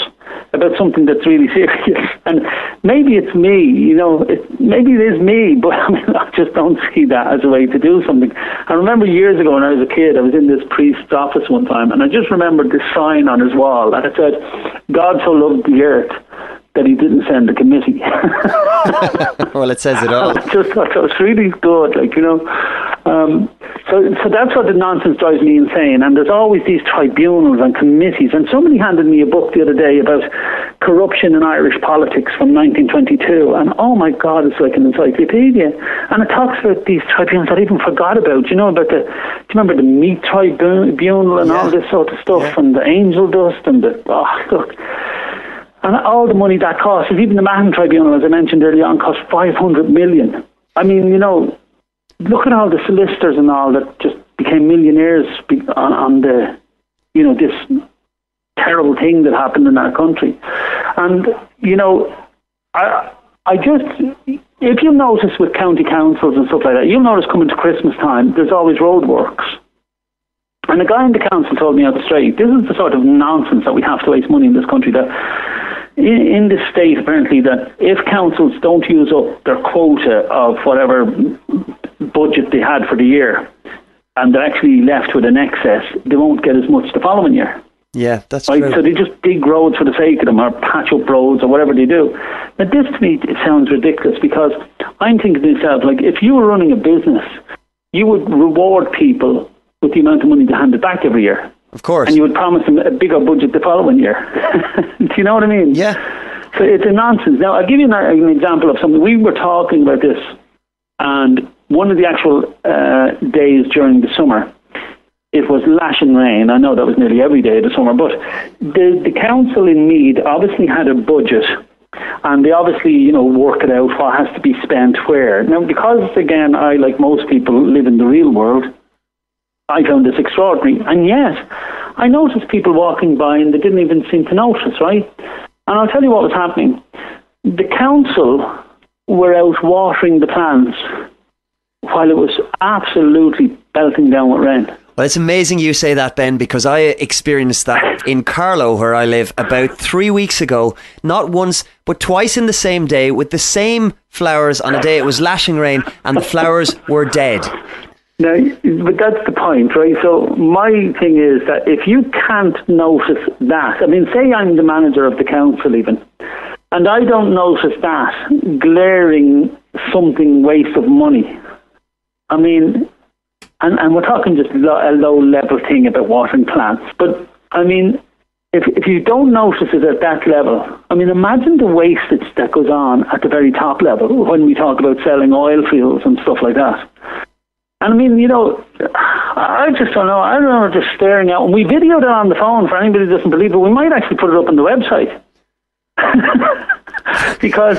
about something that's really serious. And maybe it's me, you know, maybe it is me, but I mean, I just don't see that as a way to do something. I remember years ago when I was a kid, I was in this priest's office one time, and I just remembered this sign on his wall, and it said, "God so loved the earth that he didn't send a committee." Well, it says it all. I just thought that was really good, like, you know. So that's what the nonsense drives me insane. And there's always these tribunals and committees. And somebody handed me a book the other day about corruption in Irish politics from 1922. And oh my God, it's like an encyclopedia. And it talks about these tribunals that I even forgot about. You know, do you remember the meat tribunal and all this sort of stuff, and the angel dust and and all the money that costs. Even the Mahon Tribunal, as I mentioned earlier on, cost 500 million. I mean, you know, look at all the solicitors and all that just became millionaires on the, you know, this terrible thing that happened in our country. And, you know, I just, if you notice with county councils and stuff like that, you'll notice coming to Christmas time, there's always roadworks. And the guy in the council told me out the straight, this is the sort of nonsense that we have to waste money in this country, that in this state, apparently, that if councils don't use up their quota of whatever budget they had for the year, and they're actually left with an excess, they won't get as much the following year. Yeah, that's right. True. So they just dig roads for the sake of them, or patch up roads, or whatever they do. Now, this to me, it sounds ridiculous, because I'm thinking to myself, like, if you were running a business, you would reward people with the amount of money to hand it back every year. Of course. And you would promise them a bigger budget the following year. Do you know what I mean? Yeah. So it's a nonsense. Now, I'll give you an example of something. We were talking about this, and one of the actual days during the summer, it was lashing rain. I know that was nearly every day of the summer, but the council in Meath obviously had a budget, and they obviously, you know, work it out what has to be spent where. Now, because, again, I, like most people, live in the real world, I found this extraordinary. And yet, I noticed people walking by and they didn't even seem to notice, right? And I'll tell you what was happening. The council were out watering the plants while it was absolutely belting down with rain. Well, it's amazing you say that, Ben, because I experienced that in Carlow, where I live, about 3 weeks ago. Not once, but twice in the same day, with the same flowers on a day it was lashing rain, and the flowers were dead. Now, but that's the point, right? So my thing is that if you can't notice that, I mean, say I'm the manager of the council even, and I don't notice that glaring something waste of money. I mean, and we're talking just a low-level thing about watering plants, but I mean, if you don't notice it at that level, I mean, imagine the wastage that goes on at the very top level when we talk about selling oil fields and stuff like that. And I mean, you know, I just don't know. I don't know, just staring out. And we videoed it on the phone for anybody who doesn't believe it. We might actually put it up on the website. Because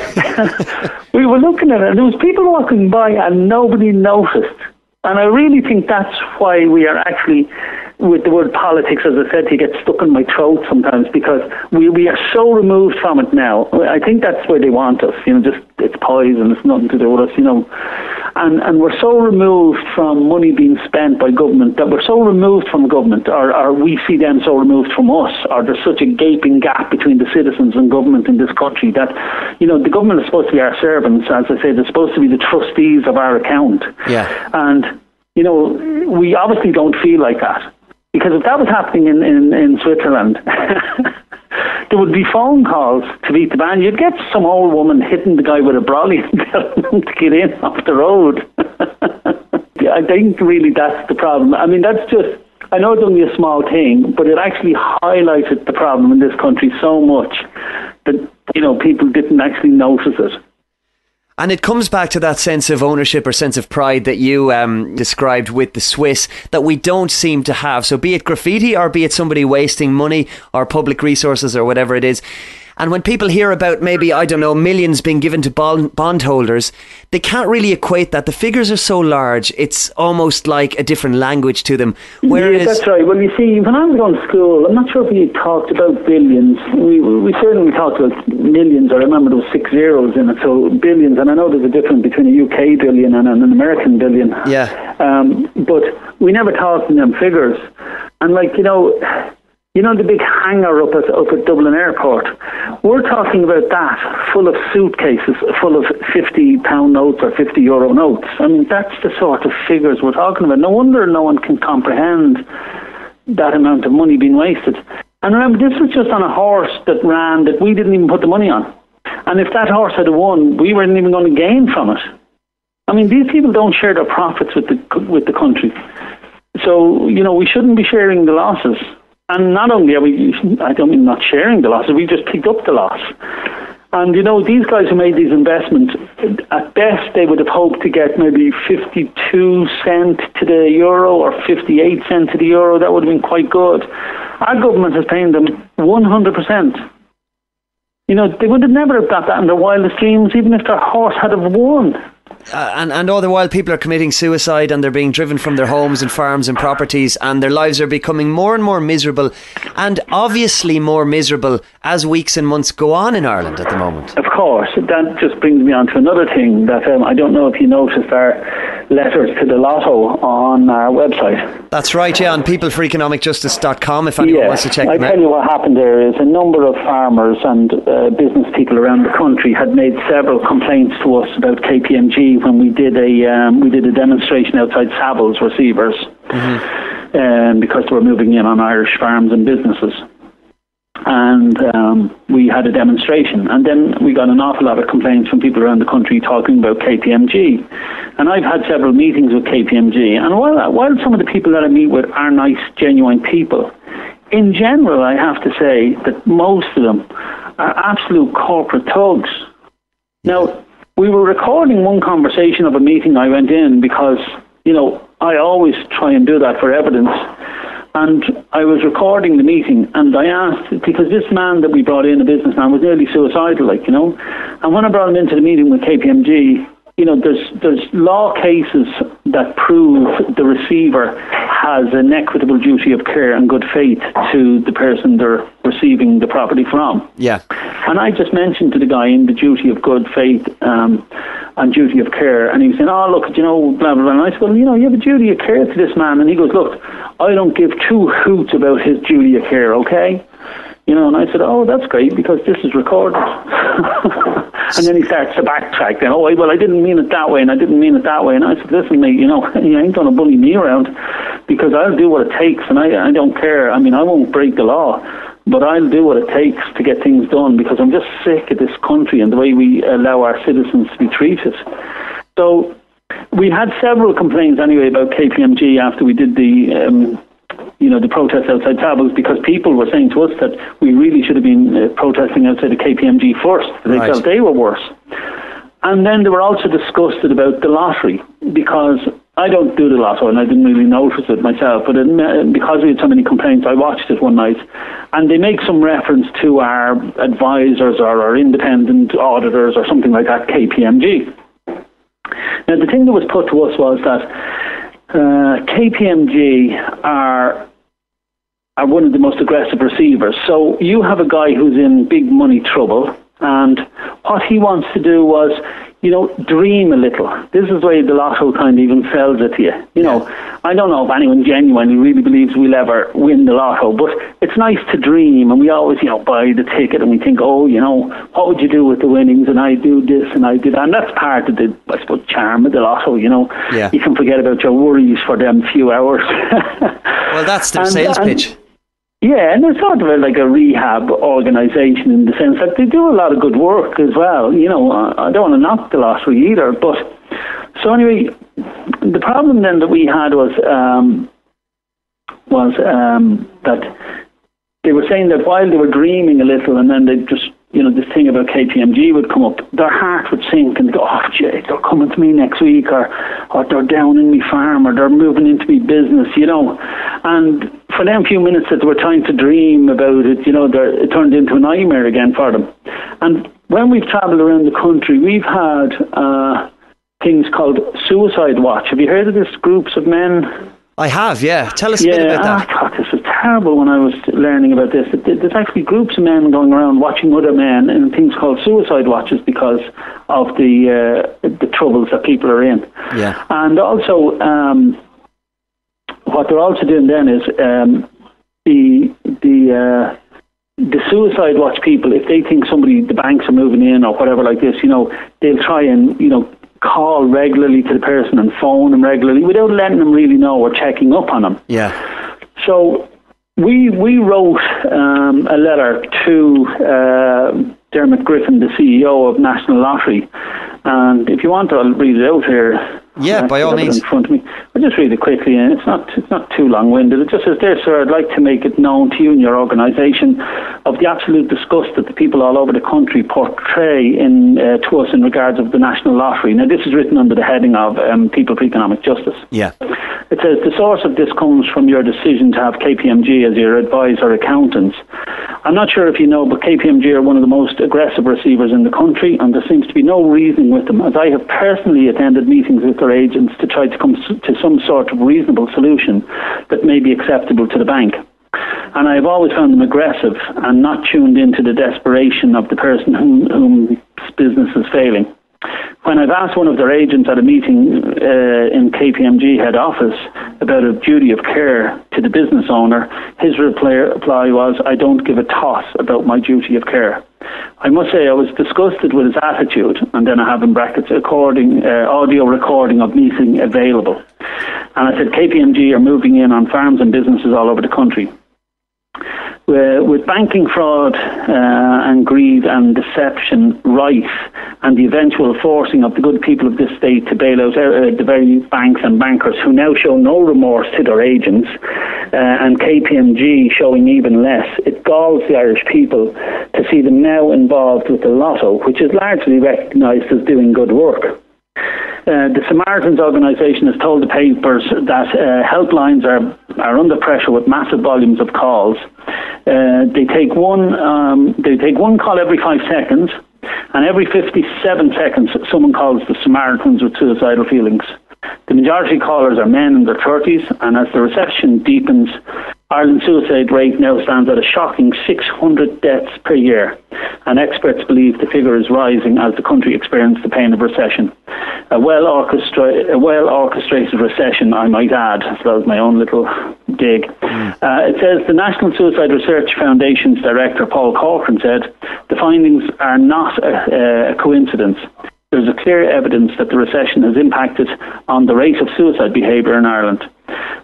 we were looking at it and there was people walking by and nobody noticed. And I really think that's why we are actually, with the word politics, as I said, you get stuck in my throat sometimes, because we are so removed from it now. I think that's where they want us, you know, just it's poison, it's nothing to do with us, you know. And we're so removed from money being spent by government, that we're so removed from government, or we see them so removed from us, or there's such a gaping gap between the citizens and government in this country that, you know, the government is supposed to be our servants, as I say, they're supposed to be the trustees of our account. Yeah. And, you know, we obviously don't feel like that. Because if that was happening in Switzerland, there would be phone calls to beat the band. You'd get some old woman hitting the guy with a brolly and telling him to get in off the road. I think really that's the problem. I mean, that's just, I know it's only a small thing, but it actually highlighted the problem in this country so much that, you know, people didn't actually notice it. And it comes back to that sense of ownership or sense of pride that you described with the Swiss that we don't seem to have. So be it graffiti or be it somebody wasting money or public resources or whatever it is. And when people hear about maybe, I don't know, millions being given to bondholders, they can't really equate that. The figures are so large, it's almost like a different language to them. Whereas, yeah, that's right. Well, you see, when I was going to school, I'm not sure if we talked about billions. We certainly talked about millions. I remember there was 6 zeros in it, so billions. And I know there's a difference between a UK billion and an American billion. Yeah. But we never talked in them figures. And like, you know the big hangar up at Dublin Airport? We're talking about that, full of suitcases, full of £50 notes or €50 notes. I mean, that's the sort of figures we're talking about. No wonder no one can comprehend that amount of money being wasted. And remember, this was just on a horse that ran that we didn't even put the money on. And if that horse had won, we weren't even going to gain from it. I mean, these people don't share their profits with the country. So, we shouldn't be sharing the losses. And not only are we, I don't mean not sharing the losses, we just picked up the loss. And, these guys who made these investments, at best they would have hoped to get maybe 52 cent to the euro or 58 cent to the euro. That would have been quite good. Our government is paying them 100%. They would have never have got that in their wildest dreams, even if their horse had have won. And all the while people are committing suicide and they're being driven from their homes and farms and properties, and their lives are becoming more and more miserable, and obviously more miserable as weeks and months go on in Ireland at the moment. Of course. That just brings me on to another thing that I don't know if you noticed our letters to the lotto on our website. That's right, yeah, on peopleforeconomicjustice.com if anyone wants to check them out. I tell you what happened there is a number of farmers and business people around the country had made several complaints to us about KPMG when we did a demonstration outside Savills receivers, because they were moving in on Irish farms and businesses. And we had a demonstration, and then we got an awful lot of complaints from people around the country talking about KPMG. And I've had several meetings with KPMG, and while some of the people that I meet with are nice, genuine people, in general I have to say that most of them are absolute corporate thugs. Now, we were recording one conversation of a meeting I went in because, I always try and do that for evidence. And I was recording the meeting, and I asked, because this man that we brought in, a businessman, was nearly suicidal, And when I brought him into the meeting with KPMG, there's law cases that prove the receiver has an equitable duty of care and good faith to the person they're receiving the property from. Yeah. And I just mentioned to the guy in the duty of good faith and duty of care, and he was saying, oh, look, blah, blah, blah. And I said, well, you have a duty of care to this man. And he goes, look, I don't give two hoots about his duty of care, okay? And I said, oh, that's great, because this is recorded. And then he starts to backtrack. Then, I didn't mean it that way, and I didn't mean it that way. And I said, listen, mate, you ain't going to bully me around, because I'll do what it takes, and I don't care. I mean, I won't break the law, but I'll do what it takes to get things done, because I'm just sick of this country and the way we allow our citizens to be treated. So we had several complaints anyway about KPMG after we did the protest outside Savills, because people were saying to us that we really should have been protesting outside of KPMG first. They felt they were worse. And then they were also disgusted about the lottery, because I don't do the lotto and I didn't really notice it myself, but because we had so many complaints, I watched it one night, and they make some reference to our advisors or our independent auditors or something like that, KPMG. Now, the thing that was put to us was that KPMG are one of the most aggressive receivers. So you have a guy who's in big money trouble, and what he wants to do was, dream a little. This is the way the lotto kind of even sells it to you. I don't know if anyone genuinely really believes we'll ever win the lotto, but it's nice to dream, and we always, buy the ticket and we think, what would you do with the winnings? And I do this and I do that. And that's part of the, I suppose, charm of the lotto, Yeah. You can forget about your worries for them few hours. Well, that's their sales pitch. Yeah, and they're sort of like a rehab organisation in the sense that they do a lot of good work as well. I don't want to knock the lottery either. But so anyway, the problem then that we had was that they were saying that while they were dreaming a little, and then they just, this thing about KPMG would come up, their heart would sink and go, oh, gee, they're coming to me next week, or they're down in me farm, or they're moving into me business, And for them few minutes that they were trying to dream about it, it turned into a nightmare again for them. And when we've travelled around the country, we've had things called suicide watch. Have you heard of this? Groups of men? I have, yeah. Tell us a bit about that. I thought this was terrible when I was learning about this. There's actually groups of men going around watching other men in things called suicide watches because of the troubles that people are in. Yeah. And also, what they're also doing then is the suicide watch people, if they think the banks are moving in or whatever like this, they'll try and, call regularly to the person and phone them regularly without letting them really know or checking up on them. Yeah. So we wrote a letter to Dermot Griffin, the CEO of National Lottery, and if you want, I'll read it out here. Yeah, by all means. In front of me. I'll just read it quickly, and it's not too long-winded. It just says, "Dear Sir, I'd like to make it known to you and your organisation of the absolute disgust that the people all over the country portray to us in regards of the National Lottery." Now, this is written under the heading of People for Economic Justice. Yeah. It says, "The source of this comes from your decision to have KPMG as your advisor accountants. I'm not sure if you know, but KPMG are one of the most aggressive receivers in the country, and there seems to be no reasoning with them, as I have personally attended meetings with their agents to try to come to some sort of reasonable solution that may be acceptable to the bank. And I have always found them aggressive and not tuned into the desperation of the person whom business is failing. When I've asked one of their agents at a meeting in KPMG head office about a duty of care to the business owner, his reply was, 'I don't give a toss about my duty of care.' I must say I was disgusted with his attitude," and then I have in brackets audio recording of meeting available. And I said, "KPMG are moving in on farms and businesses all over the country. With banking fraud and greed and deception rife, and the eventual forcing of the good people of this state to bail out the very banks and bankers who now show no remorse to their agents, and KPMG showing even less, it galls the Irish people to see them now involved with the lotto, which is largely recognised as doing good work. The Samaritans organisation has told the papers that helplines are under pressure with massive volumes of calls. They take one call every 5 seconds, and every 57 seconds someone calls the Samaritans with suicidal feelings. The majority of callers are men in their 30s, and as the recession deepens, Ireland's suicide rate now stands at a shocking 600 deaths per year, and experts believe the figure is rising as the country experiences the pain of recession. A well-orchestrated recession, I might add. So that was my own little dig. It says the National Suicide Research Foundation's director, Paul Corcoran, said, "The findings are not a coincidence. There's a clear evidence that the recession has impacted on the rate of suicide behaviour in Ireland."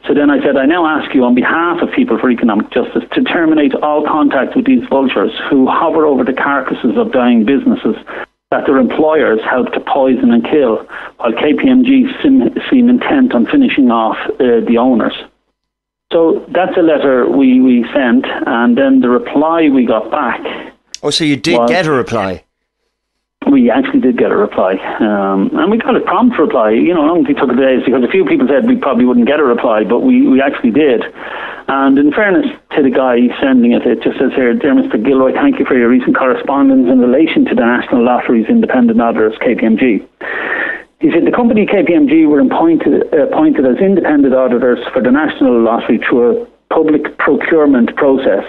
So then I said, "I now ask you on behalf of People for Economic Justice to terminate all contact with these vultures who hover over the carcasses of dying businesses that their employers help to poison and kill, while KPMG seem intent on finishing off the owners." So that's a letter we sent, and then the reply we got back. Oh, so you did get a reply? We actually did get a reply, and we got a prompt reply. I don't think it took days because a few people said we probably wouldn't get a reply, but we actually did. And in fairness to the guy sending it, it just says here, "Dear Mr. Gilroy, thank you for your recent correspondence in relation to the National Lottery's independent auditors, KPMG." He said the company KPMG were appointed as independent auditors for the National Lottery through a public procurement process.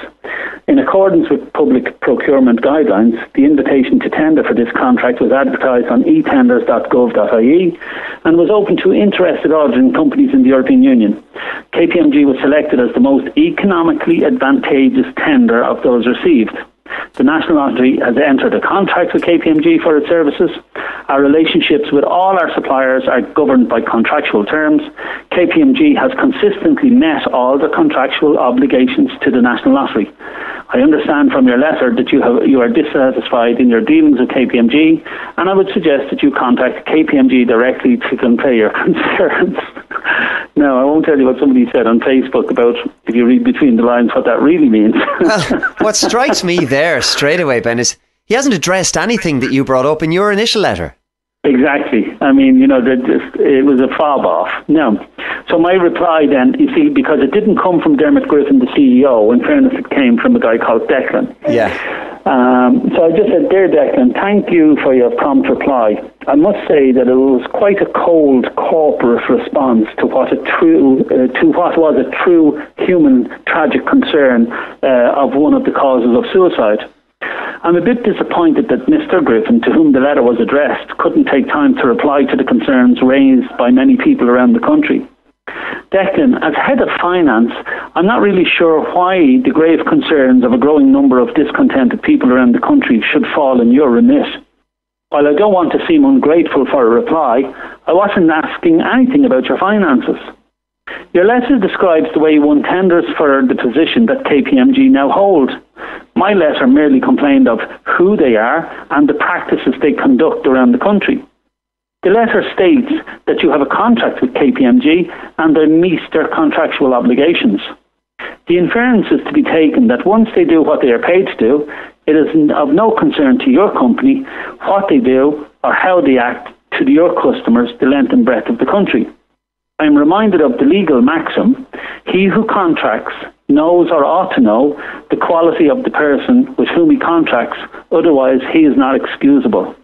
In accordance with public procurement guidelines, the invitation to tender for this contract was advertised on etenders.gov.ie and was open to interested auditing companies in the European Union. KPMG was selected as the most economically advantageous tender of those received. The National Lottery has entered a contract with KPMG for its services. Our relationships with all our suppliers are governed by contractual terms. KPMG has consistently met all the contractual obligations to the National Lottery. I understand from your letter that you are dissatisfied in your dealings with KPMG, and I would suggest that you contact KPMG directly to convey your concerns. Now, I won't tell you what somebody said on Facebook about, if you read between the lines, what that really means. Well, what strikes me there straight away, Ben, is he hasn't addressed anything that you brought up in your initial letter. Exactly. I mean, it was a fob off. No. So my reply then, you see, because it didn't come from Dermot Griffin, the CEO, in fairness, it came from a guy called Declan. Yeah. So I just said, "Dear Declan, thank you for your prompt reply. I must say that it was quite a cold corporate response to what was a true human tragic concern of one of the causes of suicide. I'm a bit disappointed that Mr. Griffin, to whom the letter was addressed, couldn't take time to reply to the concerns raised by many people around the country. Declan, as head of finance, I'm not really sure why the grave concerns of a growing number of discontented people around the country should fall in your remit. While I don't want to seem ungrateful for a reply, I wasn't asking anything about your finances. Your letter describes the way one tenders for the position that KPMG now hold. My letter merely complained of who they are and the practices they conduct around the country. The letter states that you have a contract with KPMG and they meet their contractual obligations. The inference is to be taken that once they do what they are paid to do, it is of no concern to your company what they do or how they act to your customers the length and breadth of the country. I am reminded of the legal maxim, he who contracts knows or ought to know the quality of the person with whom he contracts, otherwise he is not excusable.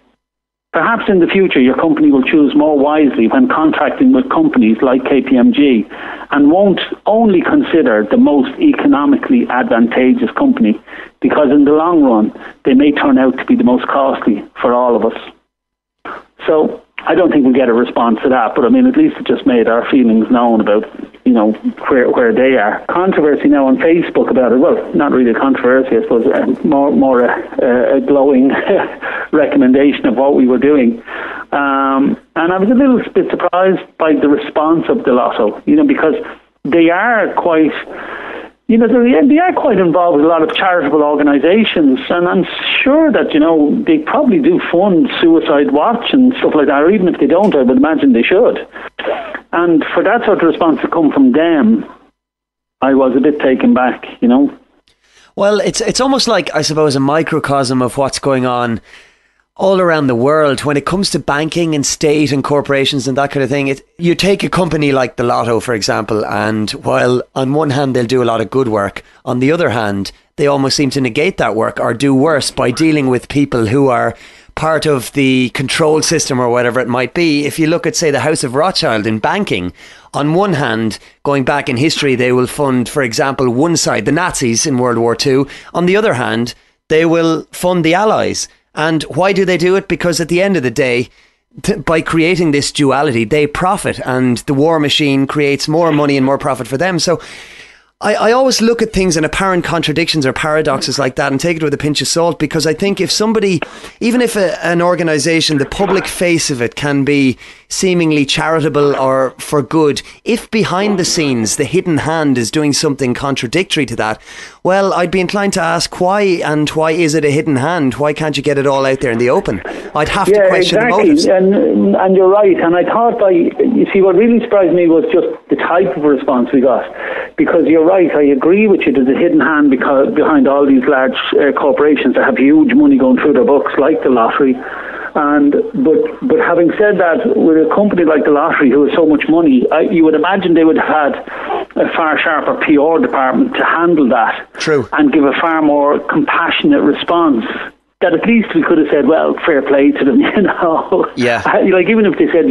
Perhaps in the future your company will choose more wisely when contracting with companies like KPMG and won't only consider the most economically advantageous company, because in the long run they may turn out to be the most costly for all of us." So I don't think we'll get a response to that, but I mean, at least it just made our feelings known about, where they are. Controversy now on Facebook about it. Well, not really a controversy, I suppose, more a glowing recommendation of what we were doing. And I was a little bit surprised by the response of the Lotto, because they are quite... they are quite involved with a lot of charitable organisations, and I'm sure that, they probably do fund Suicide Watch and stuff like that, or even if they don't, I would imagine they should. And for that sort of response to come from them, I was a bit taken back, Well, it's almost like, I suppose, a microcosm of what's going on all around the world when it comes to banking and state and corporations and that kind of thing. You take a company like the Lotto, for example, and while on one hand they'll do a lot of good work, on the other hand they almost seem to negate that work or do worse by dealing with people who are part of the control system or whatever it might be. If you look at, say, the House of Rothschild in banking, on one hand, going back in history, they will fund, for example, one side, the Nazis in World War II. On the other hand, they will fund the Allies. And why do they do it? Because at the end of the day, by creating this duality, they profit, and the war machine creates more money and more profit for them. So I always look at things in apparent contradictions or paradoxes like that and take it with a pinch of salt, because I think if somebody, even if an organisation, the public face of it can be seemingly charitable or for good, if behind the scenes the hidden hand is doing something contradictory to that, well, I'd be inclined to ask why, and why is it a hidden hand? Why can't you get it all out there in the open? I'd have to question the motives. And you're right. And I thought you see, what really surprised me was just the type of response we got. Because you're right, I agree with you, there's a hidden hand behind all these large corporations that have huge money going through their books, like the lottery. But having said that, with a company like the lottery who has so much money, you would imagine they would have had a far sharper PR department to handle that. True. And give a far more compassionate response. That at least we could have said, well, fair play to them, Yeah. Like, even if they said,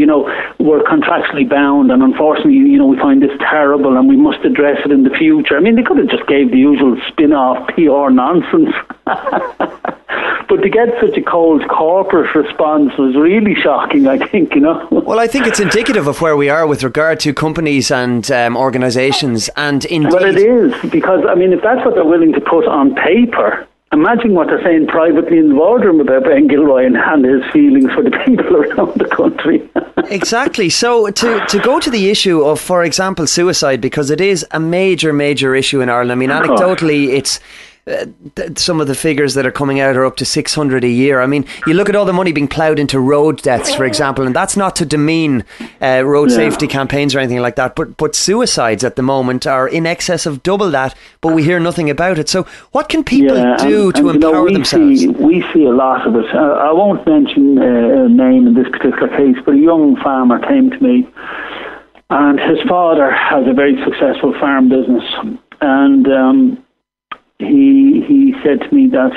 we're contractually bound and unfortunately, we find this terrible and we must address it in the future. I mean, they could have just gave the usual spin-off PR nonsense. But to get such a cold corporate response was really shocking, I think, Well, I think it's indicative of where we are with regard to companies and organisations. And indeed... Well, it is, because, I mean, if that's what they're willing to put on paper... Imagine what they're saying privately in the boardroom about Ben Gilroy and his feelings for the people around the country. Exactly. So to go to the issue of, for example, suicide, because it is a major, major issue in Ireland. I mean, anecdotally, it's some of the figures that are coming out are up to 600 a year. I mean, you look at all the money being ploughed into road deaths, for example, and that's not to demean road safety campaigns or anything like that, but suicides at the moment are in excess of double that, but we hear nothing about it. So what can people do to empower themselves? We see a lot of it. I won't mention a name in this particular case, but a young farmer came to me, and his father has a very successful farm business, and he said to me that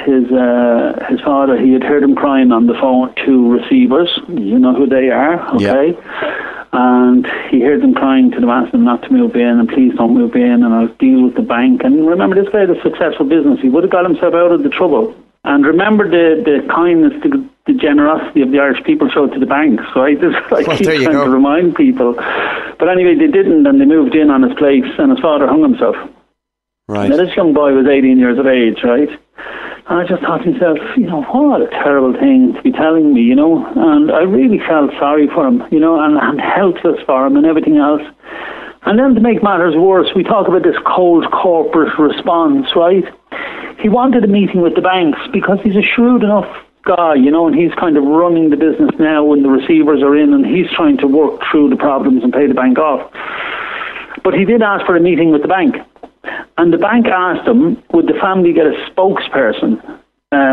his father, he had heard him crying on the phone to receivers. You know who they are, okay? Yeah. And he heard them crying to them, asking them not to move in, and please don't move in, and I'll deal with the bank. And remember, this guy had a successful business. He would have got himself out of the trouble. And remember the kindness, the generosity of the Irish people showed to the banks, right? This is like he's trying to remind people. But anyway, they didn't, and they moved in on his place, and his father hung himself. Right. Now, this young boy was 18 years of age, right? And I just thought to myself, what a terrible thing to be telling me, and I really felt sorry for him, and helpless for him and everything else. And then to make matters worse, we talk about this cold corporate response, right? He wanted a meeting with the banks because he's a shrewd enough guy, and he's kind of running the business now when the receivers are in, and he's trying to work through the problems and pay the bank off. But he did ask for a meeting with the bank. And the bank asked him, would the family get a spokesperson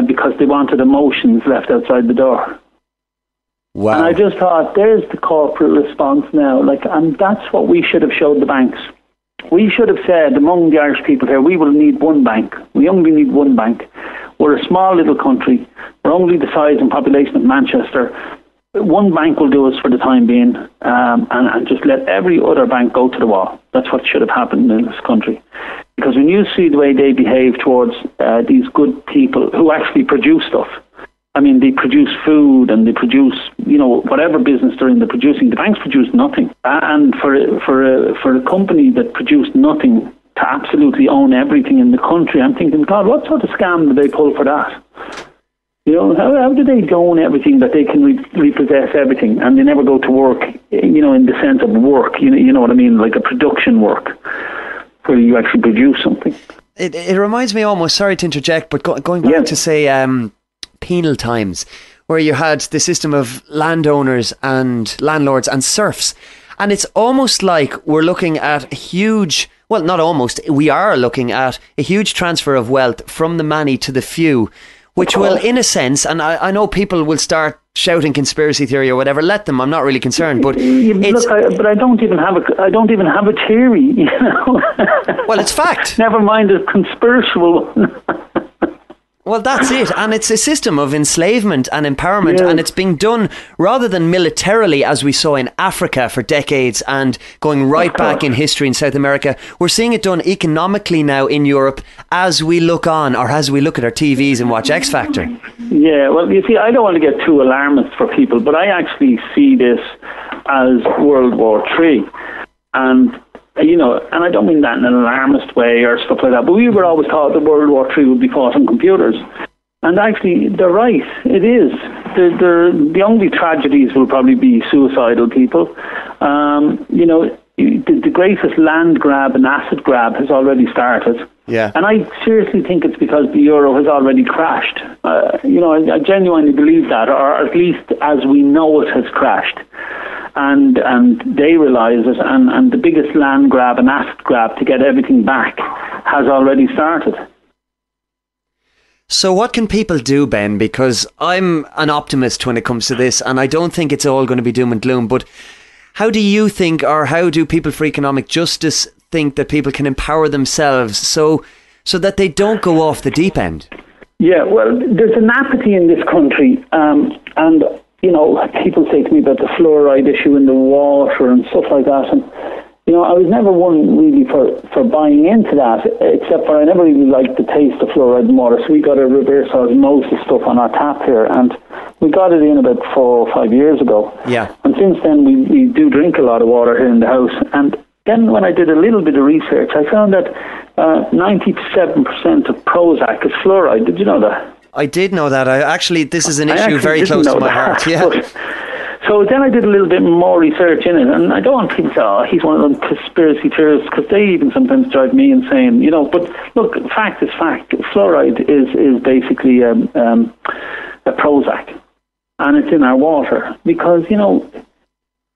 because they wanted emotions left outside the door. Wow. And I just thought, there's the corporate response now. And that's what we should have showed the banks. We should have said, among the Irish people here, we will need one bank. We only need one bank. We're a small little country. We're only the size and population of Manchester. One bank will do us for the time being, and just let every other bank go to the wall. That's what should have happened in this country. Because when you see the way they behave towards these good people who actually produce stuff, I mean, they produce food and they produce, whatever business they're in, they're producing. The banks produce nothing. And for a company that produced nothing to absolutely own everything in the country, I'm thinking, God, what sort of scam did they pull for that? How do they own everything that they can repossess everything and they never go to work, in the sense of work, you know what I mean, like a production work where you actually produce something. It reminds me almost, sorry to interject, but going back to say penal times, where you had the system of landowners and landlords and serfs. And it's almost like we're looking at a huge, well, not almost, we are looking at a huge transfer of wealth from the many to the few, which will, in a sense, and I know people will start shouting conspiracy theory or whatever. Let them. I'm not really concerned. But but I don't even have a theory. Well, it's fact. Never mind a conspiracial one. Well, that's it. And it's a system of enslavement and empowerment, and it's being done rather than militarily, as we saw in Africa for decades and going right back in history in South America. We're seeing it done economically now in Europe as we look on, or as we look at our TVs and watch X Factor. Yeah, well, you see, I don't want to get too alarmist for people, but I actually see this as World War III. And and I don't mean that in an alarmist way or stuff like that, but we were always taught that World War III would be fought on computers. And actually, they're right. It is. The only tragedies will probably be suicidal people. The greatest land grab and asset grab has already started. Yeah. And I seriously think it's because the euro has already crashed. I genuinely believe that, or at least as we know it has crashed. And they realise it, and the biggest land grab and asset grab to get everything back has already started. So what can people do, Ben? Because I'm an optimist when it comes to this, and I don't think it's all going to be doom and gloom, but how do you think, or how do People for Economic Justice think that people can empower themselves so that they don't go off the deep end? Yeah, well, there's an apathy in this country, and people say to me about the fluoride issue in the water and stuff like that, and I was never one really for buying into that, except for I never really liked the taste of fluoride in water, so we got a reverse osmosis stuff on our tap here, and we got it in about 4 or 5 years ago. Yeah. And since then we do drink a lot of water here in the house, and then when I did a little bit of research, I found that 97% of Prozac is fluoride. Did you know that? I did know that. This is an issue very close to my heart. Yeah. So then I did a little bit more research in it, and I don't want people to say, oh, he's one of them conspiracy theorists, because they even sometimes drive me insane, you know. But look, fact is fact. Fluoride is basically a Prozac, and it's in our water because, you know,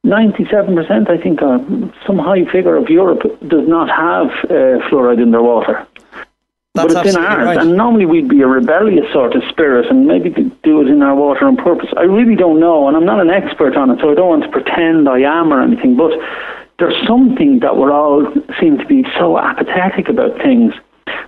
97%, I think, some high figure of Europe does not have fluoride in their water. That's but it's in ours, right. and normally we'd be a rebellious sort of spirit and maybe do it in our water on purpose. I really don't know, and I'm not an expert on it, so I don't want to pretend I am or anything, but there's something that we're all seem to be so apathetic about things.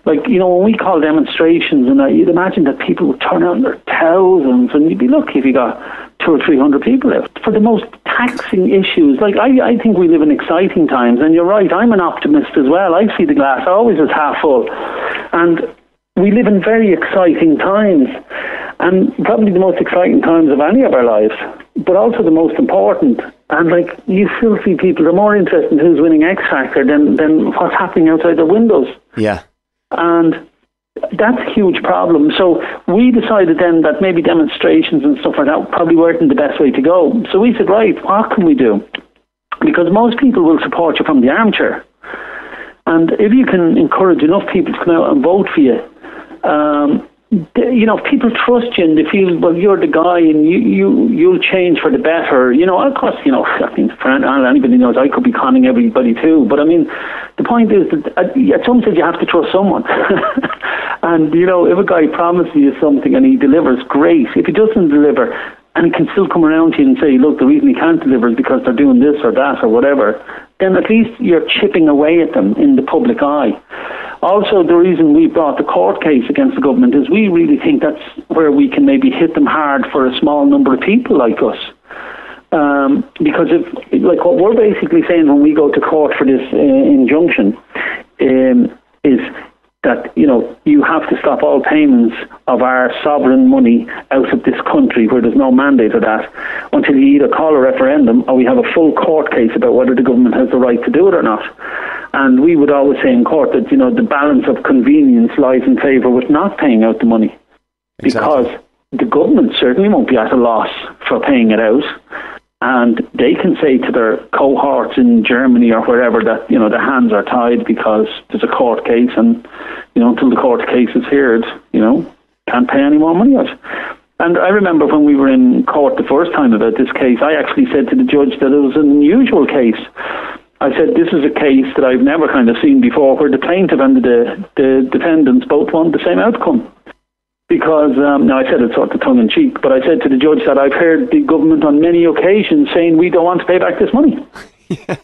Like, you know, when we call demonstrations, and you'd imagine that people would turn out in their thousands, and you'd be lucky if you got 200 or 300 people out for the most taxing issues. Like, I think we live in exciting times, and you're right, I'm an optimist as well. I see the glass always as half full, and we live in very exciting times, and probably the most exciting times of any of our lives, but also the most important. And like, you still see people are more interested in who's winning X Factor than what's happening outside their windows. Yeah. And that's a huge problem. So we decided then that maybe demonstrations and stuff like that probably weren't the best way to go. So we said, right, what can we do? Because most people will support you from the armchair. And if you can encourage enough people to come out and vote for you, you know, if people trust you and they feel, well, you're the guy and you'll change for the better. You know, of course, you know, I mean, for anybody knows I could be conning everybody too. But I mean, the point is that at some stage you have to trust someone. And, you know, if a guy promises you something and he delivers, great. If he doesn't deliver, and he can still come around to you and say, look, the reason he can't deliver is because they're doing this or that or whatever, then at least you're chipping away at them in the public eye. Also, the reason we brought the court case against the government is we really think that's where we can maybe hit them hard for a small number of people like us. Because if, like, what we're basically saying when we go to court for this injunction is that, you know, you have to stop all payments of our sovereign money out of this country where there's no mandate of that until you either call a referendum or we have a full court case about whether the government has the right to do it or not. And we would always say in court that, you know, the balance of convenience lies in favour with not paying out the money. Exactly. Because the government certainly won't be at a loss for paying it out. And they can say to their cohorts in Germany or wherever that, you know, their hands are tied because there's a court case, and, you know, until the court case is heard, you know, can't pay any more money out. And I remember when we were in court the first time about this case, I actually said to the judge that it was an unusual case. I said, this is a case that I've never kind of seen before where the plaintiff and the defendants both want the same outcome. Because, now I said it sort of tongue-in-cheek, but I said to the judge that I've heard the government on many occasions saying we don't want to pay back this money. Yeah.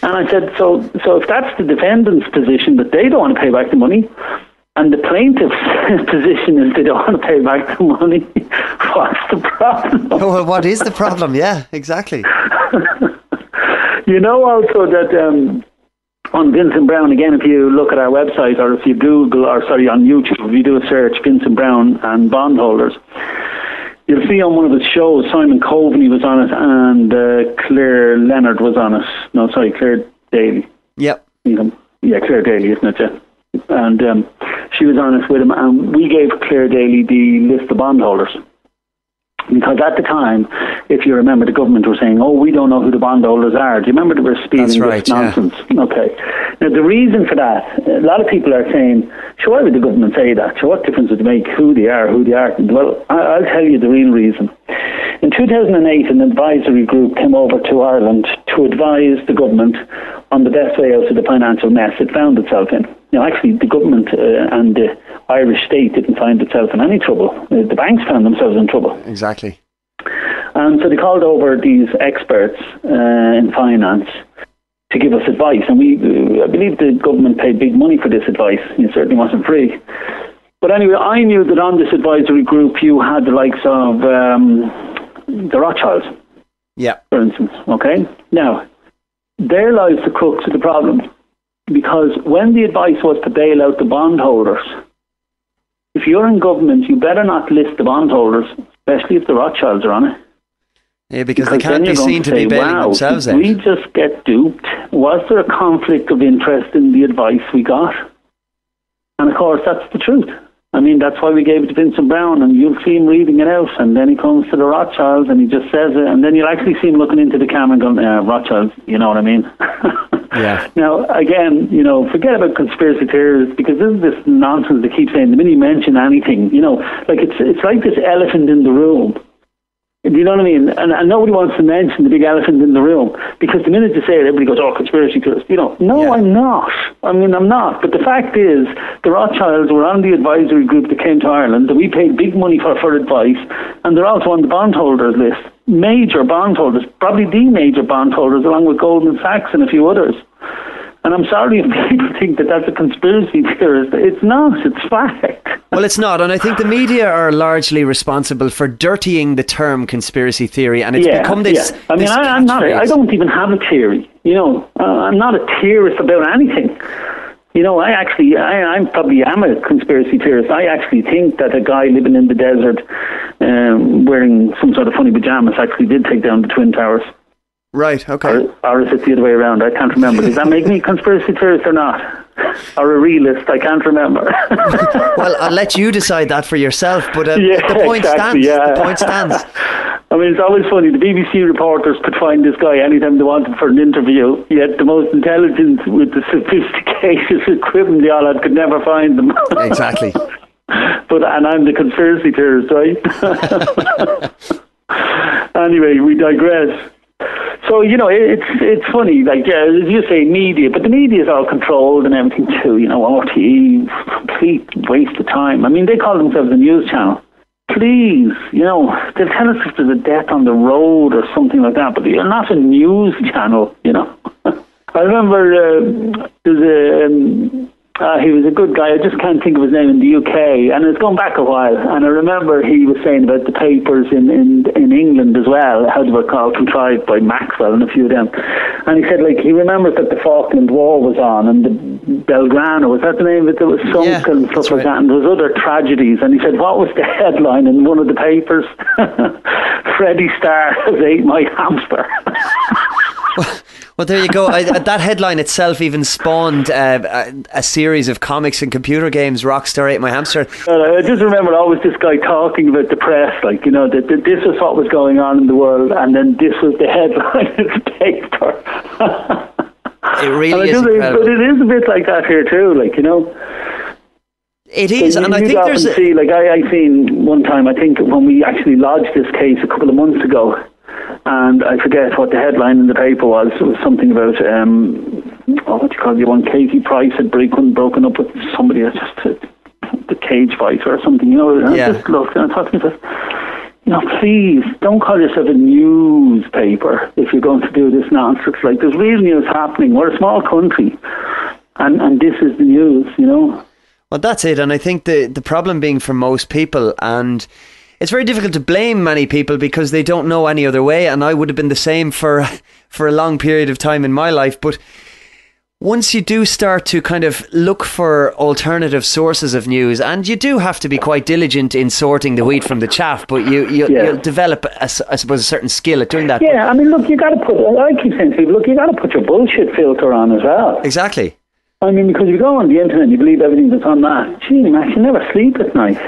And I said, so if that's the defendant's position, that they don't want to pay back the money, and the plaintiff's position is they don't want to pay back the money, what's the problem? Well, what is the problem? Yeah, exactly. You know also that... on Vincent Brown, again, if you look at our website or if you Google, or sorry, on YouTube, if you do a search, Vincent Brown and bondholders, you'll see on one of his shows, Simon Coveney was on it and Claire Leonard was on it. No, sorry, Claire Daly. Yep. Yeah, Claire Daly, isn't it? Yeah. And she was on it with him, and we gave Claire Daly the list of bondholders. Because at the time, if you remember, the government were saying, oh, we don't know who the bondholders are. Do you remember they were spieling this nonsense? Yeah. Okay. Now, the reason for that, a lot of people are saying, sure, why would the government say that? Sure, what difference would it make who they are, who they aren't? Well, I'll tell you the real reason. In 2008, an advisory group came over to Ireland to advise the government on the best way out of the financial mess it found itself in. Now, actually, the government and the Irish state didn't find itself in any trouble. The banks found themselves in trouble. Exactly. And so they called over these experts in finance to give us advice. And I believe the government paid big money for this advice. It certainly wasn't free. But anyway, I knew that on this advisory group you had the likes of the Rothschilds. Yeah. For instance, okay? Now, there lies the crux of the problem. Because when the advice was to bail out the bondholders, if you're in government, you better not list the bondholders, especially if the Rothschilds are on it. Yeah, because they can't be seen to be bailing themselves out. We just get duped. Was there a conflict of interest in the advice we got? And of course, that's the truth. I mean, that's why we gave it to Vincent Brown, and you'll see him reading it out, and then he comes to the Rothschilds and he just says it, and then you'll actually see him looking into the camera and going, Rothschilds, you know what I mean? Yeah. Now, again, forget about conspiracy theories, because this is this nonsense they keep saying. The minute you mention anything, like it's like this elephant in the room. Do you know what I mean? And nobody wants to mention the big elephant in the room, because the minute you say it, everybody goes, "Oh, conspiracy theorists." No, yeah. I'm not. I'm not. But the fact is, the Rothschilds were on the advisory group that came to Ireland, that we paid big money for advice, and they're also on the bondholders list. Major bondholders, probably the major bondholders, along with Goldman Sachs and a few others. And I'm sorry if people think that that's a conspiracy theorist. It's not. It's fact. Well, it's not. And I think the media are largely responsible for dirtying the term conspiracy theory. And it's become this... Yeah. I'm not. I don't even have a theory. I'm not a theorist about anything. I probably am a conspiracy theorist. I actually think that a guy living in the desert wearing some sort of funny pajamas actually did take down the Twin Towers. Right, okay. Or is it the other way around? I can't remember. Does that make me a conspiracy theorist or not? Or a realist? I can't remember. Well, I'll let you decide that for yourself, but the point exactly, stands. Yeah. The point stands. I mean, it's always funny. The BBC reporters could find this guy anytime they wanted for an interview, yet the most intelligent with the sophisticated equipment they all had could never find them. Exactly. And I'm the conspiracy theorist, right? Anyway, we digress. So, it's funny, like, as you say, media, but the media is all controlled and everything too, RTE, complete waste of time. I mean, they call themselves a news channel. Please, they'll tell us if there's a death on the road or something like that, but you're not a news channel, I remember he was a good guy. I just can't think of his name in the UK, and it's gone back a while. And I remember he was saying about the papers in England as well, how they were called, contrived by Maxwell and a few of them. And he said, like, he remembers that the Falkland War was on, and the Belgrano, was that the name of it, that was sunk and stuff like that, and there was other tragedies. And he said, what was the headline in one of the papers? Freddie Starr has ate my hamster. Well, there you go. That headline itself even spawned a series of comics and computer games. Rockstar ate my hamster. I just remember always this guy talking about the press, like, that this was what was going on in the world, and then this was the headline in the paper. It really is incredible. But it is a bit like that here too, like, It is, and I think there's... I seen one time, I think when we actually lodged this case a couple of months ago, and I forget what the headline in the paper was. It was something about, what do you call it, one Katie Price had broken up with somebody, just the cage fighter or something, I just looked and I thought to myself, please, don't call yourself a newspaper if you're going to do this nonsense. Like, there's real news happening. We're a small country, and this is the news, Well, that's it, and I think the problem being for most people, and it's very difficult to blame many people because they don't know any other way, and I would have been the same for a long period of time in my life. But once you do start to kind of look for alternative sources of news, and you do have to be quite diligent in sorting the wheat from the chaff, but you'll develop, I suppose, a certain skill at doing that. Yeah, I mean, look, you got to put, I keep saying to people, look, you got to put your bullshit filter on as well. Exactly. I mean, because you go on the internet and you believe everything that's on that, gee, man, you never sleep at night.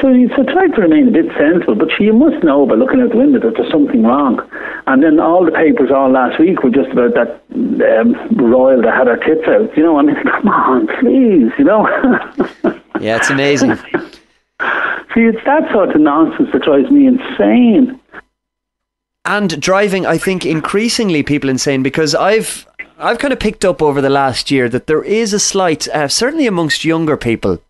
So try to remain a bit sensible, but you must know by looking out the window that there's something wrong. And then all the papers all last week were just about that royal that had her tits out. I mean, come on, please, Yeah, it's amazing. See, it's that sort of nonsense that drives me insane. And driving, I think, increasingly people insane, because I've kind of picked up over the last year that there is a slight, certainly amongst younger people.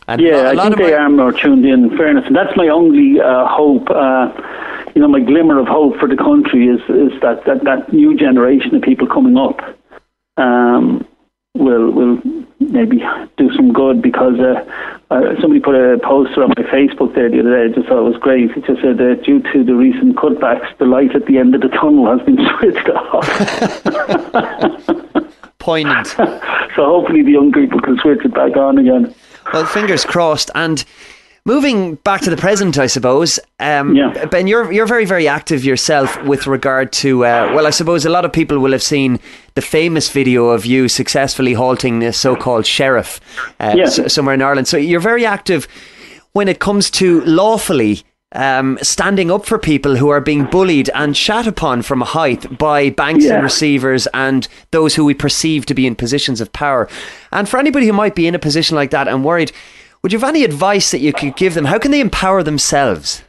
And I think they are more tuned in fairness. And that's my only hope, my glimmer of hope for the country is that new generation of people coming up will maybe do some good, because somebody put a poster on my Facebook there the other day. I just thought it was great. It just said, due to the recent cutbacks, the light at the end of the tunnel has been switched off. Poignant. So hopefully the young people can switch it back on again. Well, fingers crossed. And Moving back to the present, I suppose, Ben, you're very, very active yourself with regard to, well, I suppose a lot of people will have seen the famous video of you successfully halting a so-called sheriff somewhere in Ireland. So you're very active when it comes to lawfully standing up for people who are being bullied and shat upon from a height by banks and receivers and those who we perceive to be in positions of power. And for anybody who might be in a position like that and worried, would you have any advice that you could give them? How can they empower themselves?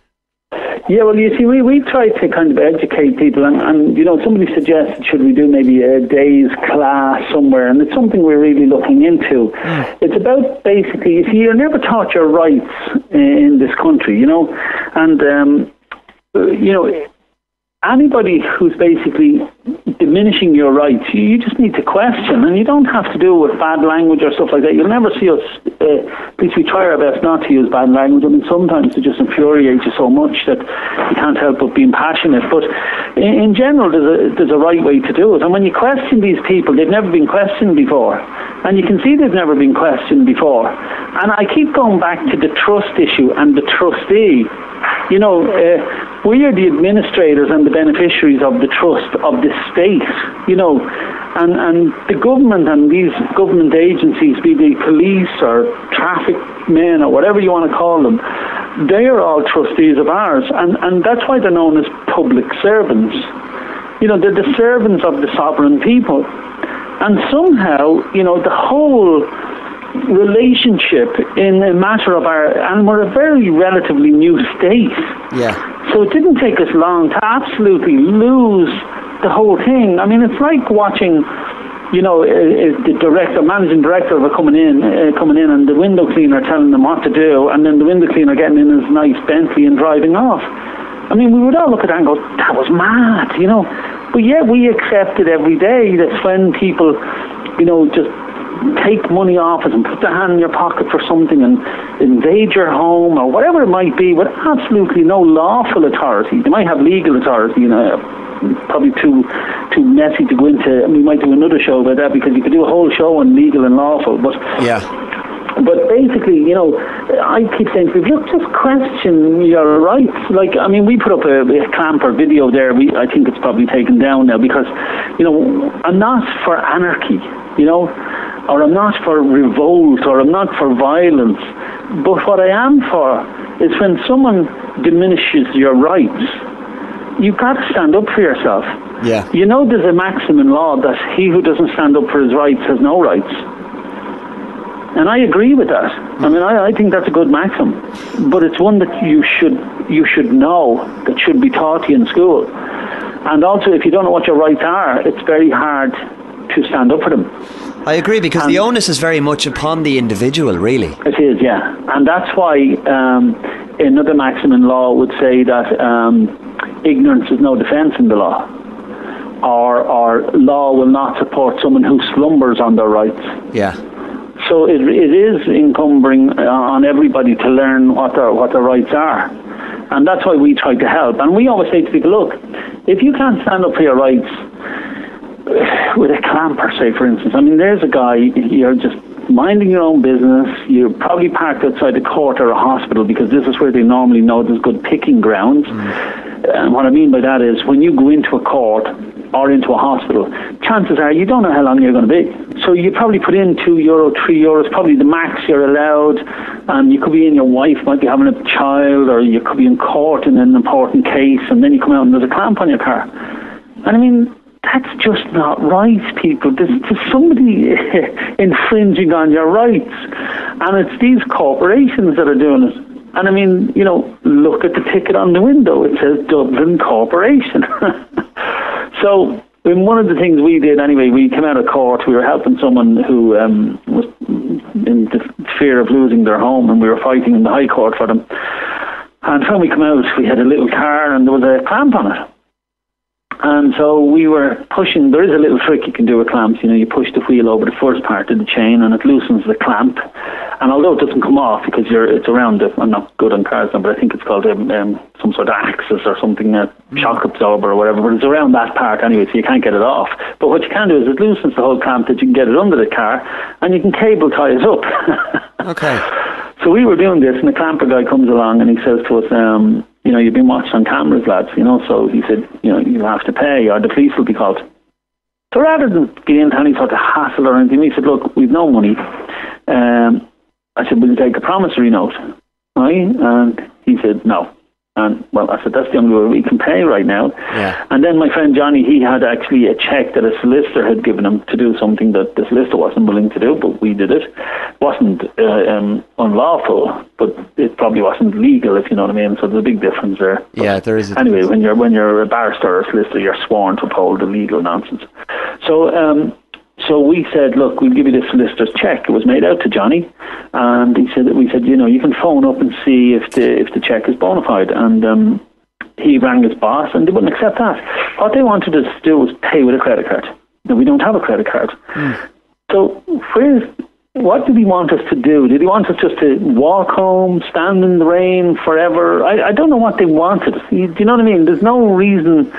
Yeah, well, you see, we try to kind of educate people, and you know, somebody suggested, should we do maybe a day's class somewhere, and it's something we're really looking into. It's about, basically, you see, you're never taught your rights in this country, you know, and, you know, anybody who's basically diminishing your rights, you just need to question, and you don't have to do it with bad language or stuff like that. You'll never see us, at least we try our best not to use bad language. I mean, sometimes it just infuriates you so much that you can't help but being passionate. But in general, there's a right way to do it. And when you question these people, they've never been questioned before. And you can see they've never been questioned before. And I keep going back to the trust issue and the trustee. You know, we are the administrators and the beneficiaries of the trust of the state, you know, and the government and these government agencies, be they police or traffic men or whatever you want to call them, they are all trustees of ours, and that's why they're known as public servants. You know, they're the servants of the sovereign people. And somehow, you know, the whole relationship in a matter of and we're a very relatively new state. Yeah. So it didn't take us long to absolutely lose the whole thing. I mean, it's like watching, you know, the managing director of coming in, and the window cleaner telling them what to do, and then the window cleaner getting in his nice Bentley and driving off. I mean, we would all look at that and go, that was mad, you know. But yet we accept it every day. That's when people, you know, just take money off us and put their hand in your pocket for something and invade your home or whatever it might be with absolutely no lawful authority. They might have legal authority, you know, probably too messy to go into. We might do another show about that, because you could do a whole show on legal and lawful. But But basically, you know, I keep saying to people, just question your rights. Like, I mean, we put up a clamper video there. I think it's probably taken down now, because, you know, I'm not for anarchy, you know, or I'm not for revolt, or I'm not for violence. But what I am for is when someone diminishes your rights, you've got to stand up for yourself. Yeah. You know, there's a maxim in law that he who doesn't stand up for his rights has no rights. And I agree with that. I mean, I think that's a good maxim. But it's one that you should know, that should be taught you in school. And also, if you don't know what your rights are, it's very hard to stand up for them. I agree, because the onus is very much upon the individual, really. It is, yeah. And that's why another maxim in law would say that ignorance is no defence in the law. Or law will not support someone who slumbers on their rights. Yeah. So it is encumbering on everybody to learn what their rights are. And that's why we try to help. And we always say to people, look, if you can't stand up for your rights with a clamper, say, for instance, I mean, there's a guy, you're just minding your own business, you're probably parked outside a court or a hospital, because this is where they normally know there's good picking grounds. And what I mean by that is, when you go into a court or into a hospital, chances are you don't know how long you're going to be. So you probably put in €2, €3, probably the max you're allowed. And you could be in, your wife might be having a child, or you could be in court in an important case, and then you come out and there's a clamp on your car. And I mean, that's just not right, people. There's somebody infringing on your rights. And it's these corporations that are doing it. And I mean, you know, look at the ticket on the window. It says Dublin Corporation. So, one of the things we did anyway, we came out of court, we were helping someone who was in the fear of losing their home, and we were fighting in the High Court for them. And when we come out, we had a little car and there was a clamp on it. And so we were pushing. There is a little trick you can do with clamps. You know, you push the wheel over the first part of the chain and it loosens the clamp. And although it doesn't come off, because it's around I'm not good on cars now, but I think it's called some sort of axis or something, shock absorber or whatever, but it's around that part anyway, so you can't get it off. But what you can do is it loosens the whole clamp that you can get it under the car, and you can cable tie it up. Okay. So we were doing this, and the clamper guy comes along and he says to us, you've been watched on cameras, lads, so he said, you'll have to pay or the police will be called. So rather than get into any sort of hassle or anything, he said, look, we've no money. I said, will you take a promissory note? Right? And he said, no. And, well, I said, that's the only way we can pay right now. Yeah. And then my friend Johnny, he had actually a cheque that a solicitor had given him to do something that the solicitor wasn't willing to do, but we did it. It wasn't unlawful, but it probably wasn't legal, if you know what I mean. So there's a big difference there. But yeah, there is a anyway, difference. when you're a barrister or a solicitor, you're sworn to uphold the legal nonsense. So we said, look, we'll give you the solicitor's cheque. It was made out to Johnny, and we said, you can phone up and see if the cheque is bona fide. And he rang his boss, and they wouldn't accept that. What they wanted us to do was pay with a credit card. Now, we don't have a credit card. So what did he want us to do? Did he want us just to walk home, stand in the rain forever? I don't know what they wanted. Do you know what I mean? There's no reason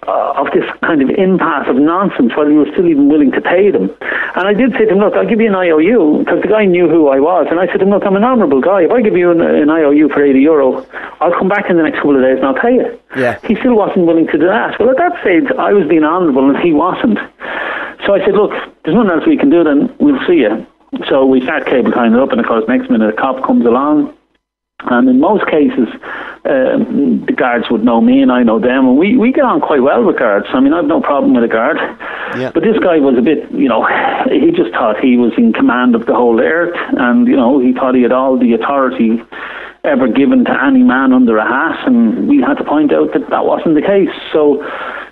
of this kind of impasse of nonsense while we were still even willing to pay them. And I did say to him, look, I'll give you an IOU, because the guy knew who I was. And I said to him, look, I'm an honourable guy. If I give you an IOU for €80, I'll come back in the next couple of days and I'll pay you. Yeah. He still wasn't willing to do that. Well, at that stage, I was being honourable and he wasn't. So I said, look, there's nothing else we can do, then we'll see you. So we start cable tying it up, and of course, next minute a cop comes along. And in most cases, the guards would know me and I know them, and we get on quite well with guards. I mean, I've no problem with a guard. Yeah. But this guy was a bit, he just thought he was in command of the whole earth, and, he thought he had all the authority ever given to any man under a hat, and we had to point out that that wasn't the case. So,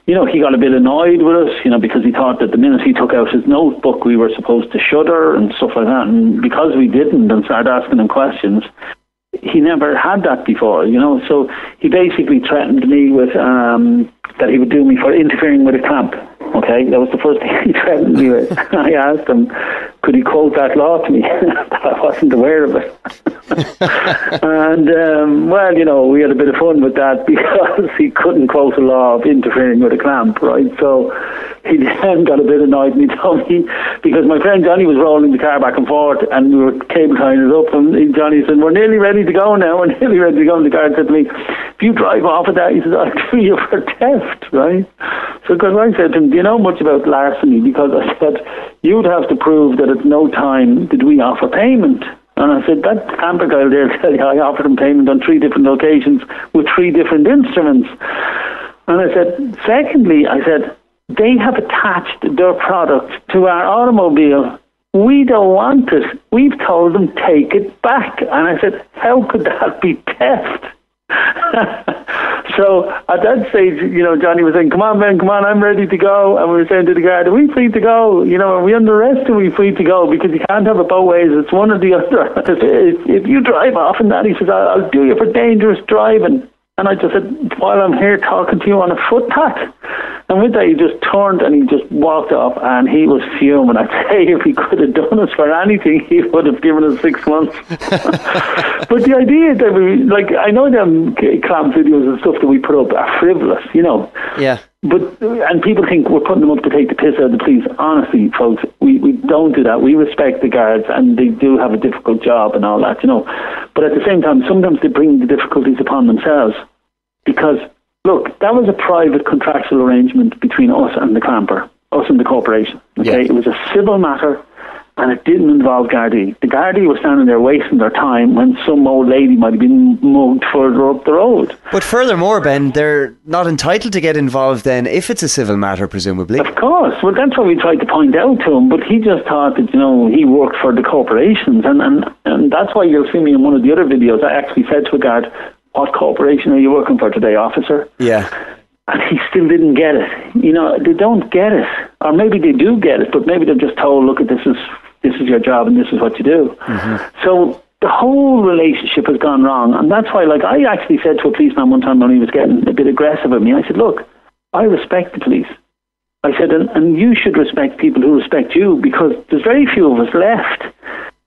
he got a bit annoyed with us, because he thought that the minute he took out his notebook, we were supposed to shudder and stuff like that. And because we didn't and started asking him questions, he never had that before, So he basically threatened me with that he would do me for interfering with a clamp. Okay, that was the first thing he threatened me with. I asked him, could he quote that law to me? I wasn't aware of it. And, we had a bit of fun with that because he couldn't quote a law of interfering with a clamp, right? So he then got a bit annoyed and he told me, because my friend Johnny was rolling the car back and forth and we were cable tying it up, and Johnny said, we're nearly ready to go now, we're nearly ready to go. And the guard said to me, if you drive off of that, he said, I'll do you for theft, right? So because I said to him, do you know much about larceny? Because I said, you'd have to prove that at no time did we offer payment. And I said, that camper guy there tell you I offered him payment on 3 different locations with 3 different instruments. And I said, secondly, they have attached their product to our automobile. We don't want it. We've told them take it back. And I said, how could that be theft? So at that stage, Johnny was saying, come on, Ben, come on, I'm ready to go. And we were saying to the guard, are we free to go? Are we under arrest or are we free to go? Because you can't have it both ways. It's one or the other. If you drive off in that, he says, I'll do you for dangerous driving. And I just said, while I'm here talking to you on a footpath. And with that, he just turned and he just walked off, and he was fuming. I'd say if he could have done us for anything, he would have given us 6 months. But the idea that I know them clamp videos and stuff that we put up are frivolous, Yeah. And people think we're putting them up to take the piss out of the police. Honestly, folks, we don't do that. We respect the guards, and they do have a difficult job and all that, But at the same time, sometimes they bring the difficulties upon themselves. Because, look, that was a private contractual arrangement between us and the clamper, us and the corporation. Okay, Yeah. It was a civil matter, and it didn't involve Gardai. The Gardai was standing there wasting their time when some old lady might have been mugged further up the road. But furthermore, Ben, they're not entitled to get involved then if it's a civil matter, presumably. Of course. Well, that's what we tried to point out to him, but he just thought that, he worked for the corporations, and that's why you'll see me in one of the other videos. I actually said to a guard, what corporation are you working for today, officer? Yeah. And he still didn't get it. They don't get it. Or maybe they do get it, but maybe they're just told, look, this is your job and this is what you do. Mm-hmm. So the whole relationship has gone wrong. And that's why, I actually said to a policeman one time when he was getting a bit aggressive at me, I said, look, I respect the police. I said, and you should respect people who respect you, because there's very few of us left.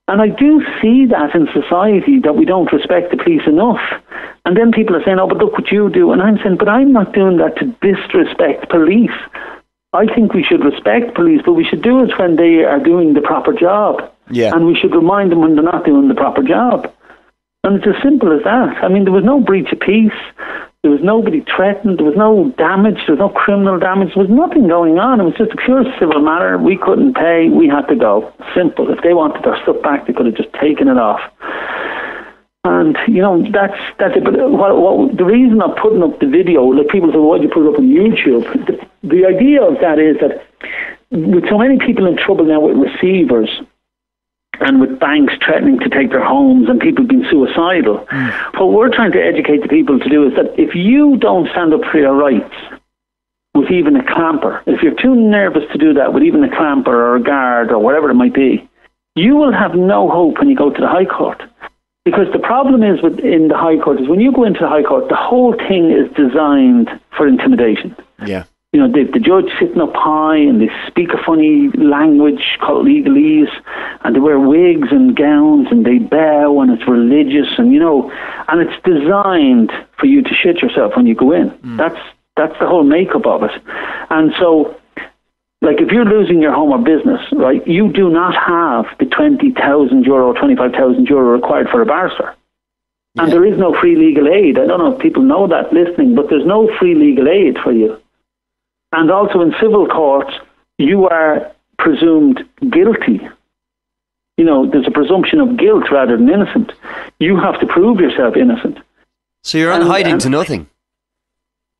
And I do see that in society, that we don't respect the police enough. And then people are saying, oh, but look what you do. And I'm saying, but I'm not doing that to disrespect police. I think we should respect police, but we should do it when they are doing the proper job. Yeah. And we should remind them when they're not doing the proper job. And it's as simple as that. I mean, there was no breach of peace. There was nobody threatened. There was no damage. There was no criminal damage. There was nothing going on. It was just a pure civil matter. We couldn't pay. We had to go. Simple. If they wanted their stuff back, they could have just taken it off. And, you know, that's it. But the reason I'm putting up the video, like people say, why do you put it up on YouTube? The idea of that is that with so many people in trouble now with receivers, and with banks threatening to take their homes and people being suicidal, what we're trying to educate the people to do is that if you don't stand up for your rights with even a clamper, if you're too nervous to do that with even a clamper or a guard or whatever it might be, you will have no hope when you go to the High Court. Because the problem is in the High Court is when you go into the High Court, the whole thing is designed for intimidation. Yeah. You know, the judge sitting up high and they speak a funny language called legalese, and they wear wigs and gowns and they bow and it's religious, and you know, and it's designed for you to shit yourself when you go in. That's the whole makeup of it. And so, like, if you're losing your home or business, right, you do not have the €20,000 or €25,000 required for a barrister. Yeah. And there is no free legal aid. I don't know if people know that listening, but there's no free legal aid for you. And also in civil courts, you are presumed guilty. You know, there's a presumption of guilt rather than innocent. You have to prove yourself innocent. So you're on hiding to nothing.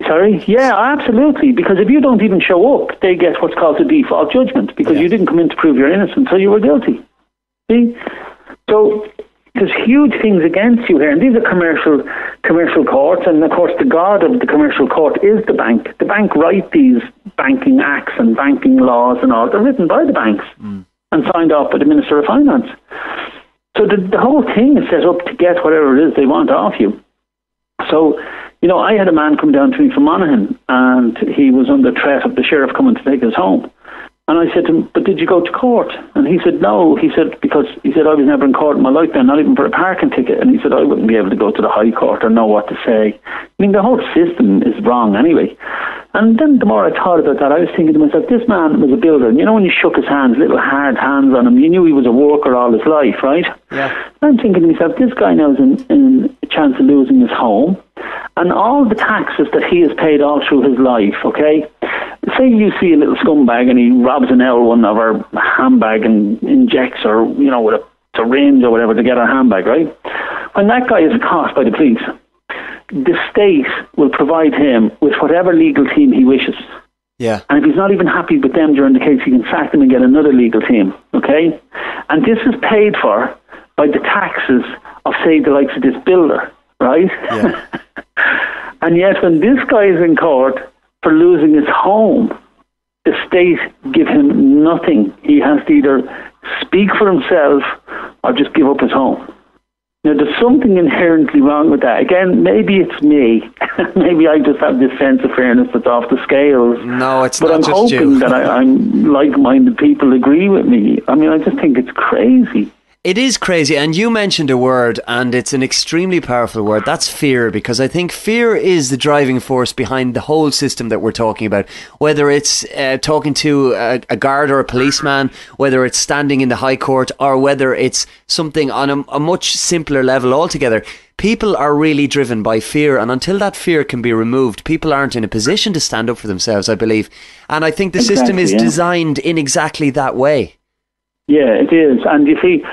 Sorry? Yeah, absolutely. Because if you don't even show up, they get what's called a default judgment because you didn't come in to prove you're innocent, so you were guilty. See? So there's huge things against you here, and these are commercial courts, and of course the god of the commercial court is the bank. The bank write these banking acts and banking laws and all. They're written by the banks and signed off by the Minister of Finance. So the whole thing is set up to get whatever it is they want off you. So, you know, I had a man come down to me from Monaghan, and he was under threat of the sheriff coming to take us home. And I said to him, but did you go to court? And he said, no. He said, because he said, I was never in court in my life then, not even for a parking ticket. And he said, I wouldn't be able to go to the High Court or know what to say. I mean, the whole system is wrong anyway. And then the more I thought about that, I was thinking to myself, this man was a builder. And you know, when you shook his hands, little hard hands on him, you knew he was a worker all his life, right? Yeah. I'm thinking to myself, this guy now is in a chance of losing his home. And all the taxes that he has paid all through his life, okay? Say you see a little scumbag and he robs an L1 of our handbag and injects her, you know, with a syringe or whatever to get her handbag, right? When that guy is caught by the police, the state will provide him with whatever legal team he wishes. Yeah. And if he's not even happy with them during the case, he can sack them and get another legal team, okay? And this is paid for by the taxes of, say, the likes of this builder, right? Yeah. And yet when this guy is in court for losing his home, the state give him nothing. He has to either speak for himself or just give up his home. Now, there's something inherently wrong with that. Again, maybe it's me. Maybe I just have this sense of fairness that's off the scales. No, it's but not I'm just you. hoping that I'm like-minded people agree with me. I mean, I just think it's crazy. It is crazy, and you mentioned a word, and it's an extremely powerful word. That's fear, because I think fear is the driving force behind the whole system that we're talking about. Whether it's talking to a guard or a policeman, whether it's standing in the High Court, or whether it's something on a much simpler level altogether. People are really driven by fear, and until that fear can be removed, people aren't in a position to stand up for themselves, I believe. And I think the system is designed in exactly that way. Yeah, it is. And you see,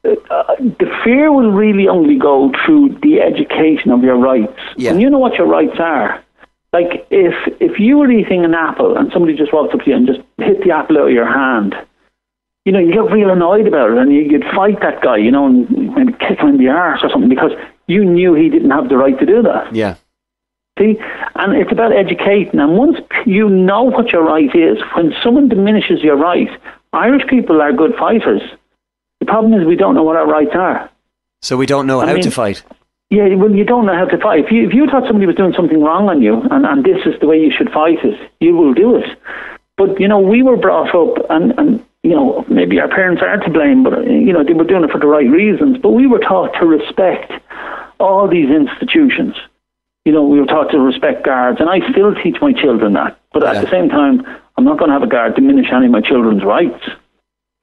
the fear will really only go through the education of your rights. Yeah. And you know what your rights are. Like, if you were eating an apple and somebody just walked up to you and just hit the apple out of your hand, you know, you get real annoyed about it, and you'd fight that guy, you know, and maybe kick him in the arse or something, because you knew he didn't have the right to do that. Yeah. See? And it's about educating. And once you know what your right is, when someone diminishes your right, Irish people are good fighters. The problem is we don't know what our rights are. So we don't know how to fight. Yeah, well, you don't know how to fight. If you thought somebody was doing something wrong on you, and this is the way you should fight it, you will do it. But, you know, we were brought up, and you know, maybe our parents are to blame, but, you know, they were doing it for the right reasons. But we were taught to respect all these institutions. You know, we were taught to respect guards, and I still teach my children that. But at the same time, I'm not going to have a guard diminish any of my children's rights.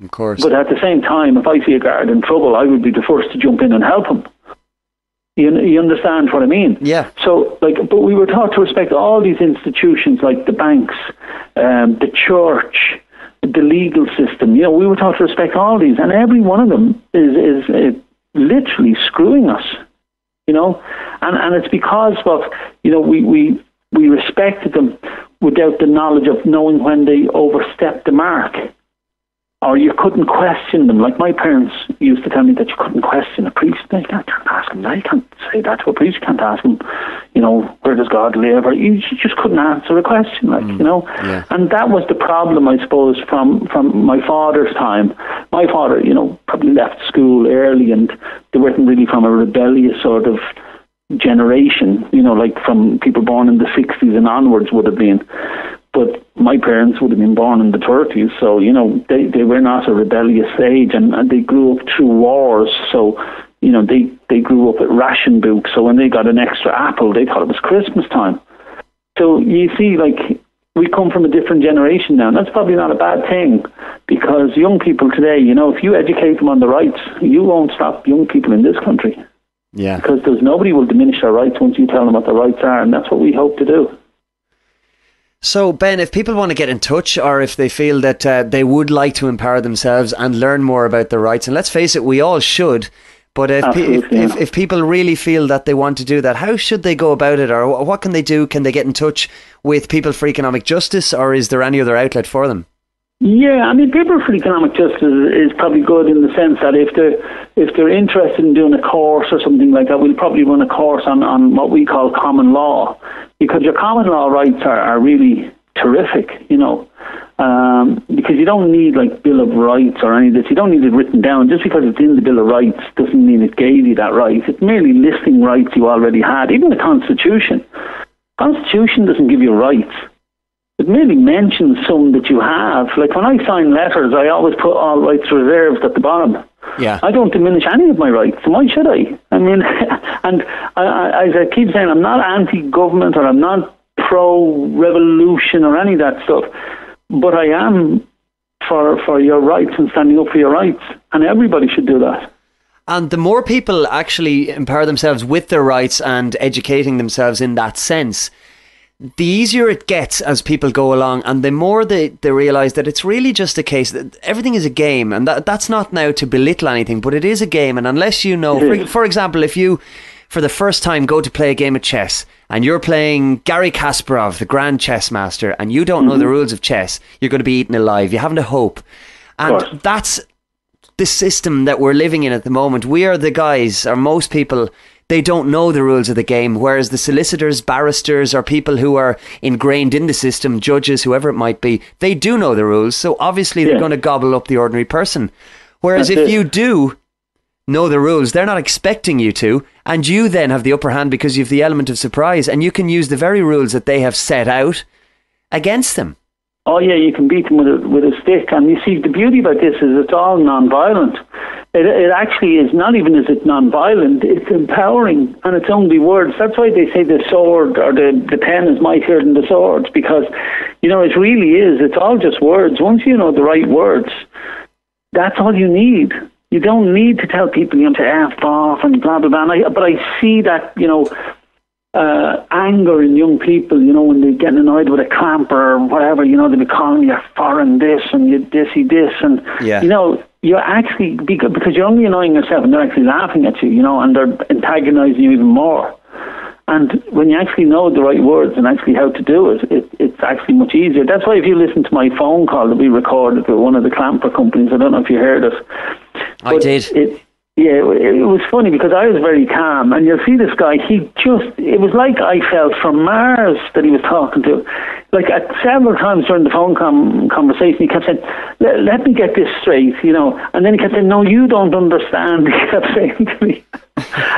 Of course. But at the same time, if I see a guard in trouble, I would be the first to jump in and help him. You understand what I mean? Yeah. So, but we were taught to respect all these institutions, like the banks, the church, the legal system. We were taught to respect all these, and every one of them is literally screwing us. And it's because of we respected them without the knowledge of knowing when they overstepped the mark. Or you couldn't question them. Like my parents used to tell me that you couldn't question a priest. I can't ask him. I can't say that to a priest. You can't ask him, where does God live? Or you just couldn't answer a question, Yeah. And that was the problem, I suppose, from my father's time. My father, probably left school early, and they weren't really from a rebellious sort of generation, like from people born in the 60s and onwards would have been. But my parents would have been born in the 30s, so, they were not a rebellious age, and they grew up through wars, so, they grew up at ration books, so when they got an extra apple, they thought it was Christmas time. So you see, we come from a different generation now, and that's probably not a bad thing, because young people today, if you educate them on the rights, you won't stop young people in this country. Yeah. Because nobody will diminish their rights once you tell them what their rights are, and that's what we hope to do. So, Ben, if people want to get in touch, or if they feel that they would like to empower themselves and learn more about their rights, and let's face it, we all should, but if people really feel that they want to do that, how should they go about it, or what can they do? Can they get in touch with People for Economic Justice, or is there any other outlet for them? Yeah, I mean, People for Economic Justice is probably good in the sense that if they're interested in doing a course or something like that, we'll probably run a course on what we call common law, because your common law rights are really terrific, because you don't need Bill of Rights or any of this. You don't need it written down. Just because it's in the Bill of Rights doesn't mean it gave you that right. It's merely listing rights you already had. Even the Constitution doesn't give you rights. It merely mentions some that you have. Like when I sign letters, I always put all rights reserved at the bottom. Yeah. I don't diminish any of my rights. Why should I? I mean, and as I keep saying, I'm not anti-government, or I'm not pro-revolution or any of that stuff, but I am for your rights and standing up for your rights, and everybody should do that. And the more people actually empower themselves with their rights and educating themselves in that sense, the easier it gets as people go along, and the more they realise that it's really just a case that everything is a game, and that's not now to belittle anything, but it is a game. And unless you know, for example, if you for the first time go to play a game of chess and you're playing Garry Kasparov, the grand chess master, and you don't know the rules of chess, you're going to be eaten alive. You haven't a hope. And that's the system that we're living in at the moment. We are the guys, or most people, they don't know the rules of the game, whereas the solicitors, barristers, or people who are ingrained in the system, judges, whoever it might be, they do know the rules, so obviously they're going to gobble up the ordinary person. Whereas if you do know the rules, they're not expecting you to, and you then have the upper hand because you have the element of surprise, and you can use the very rules that they have set out against them. Oh yeah, you can beat them with a stick. And you see, the beauty about this is it's all non-violent. It actually is not even is it non-violent, it's empowering, and it's only words. That's why they say the sword or the pen is mightier than the sword, because, it really is. It's all just words. Once you know the right words, that's all you need. You don't need to tell people to F off and blah, blah, blah. But I see that, anger in young people, when they're getting annoyed with a clamper or whatever, they'll be calling you foreign this and you dissy this. And, you're actually, because you're only annoying yourself and they're actually laughing at you, and they're antagonizing you even more. And when you actually know the right words and actually how to do it, it's actually much easier. That's why if you listen to my phone call that we recorded with one of the clamper companies, I don't know if you heard it. I did. It was funny because I was very calm, and you'll see this guy, it was like I felt from Mars that he was talking to. Like at several times during the phone conversation, he kept saying, let me get this straight, and then he kept saying, no, you don't understand, he kept saying to me.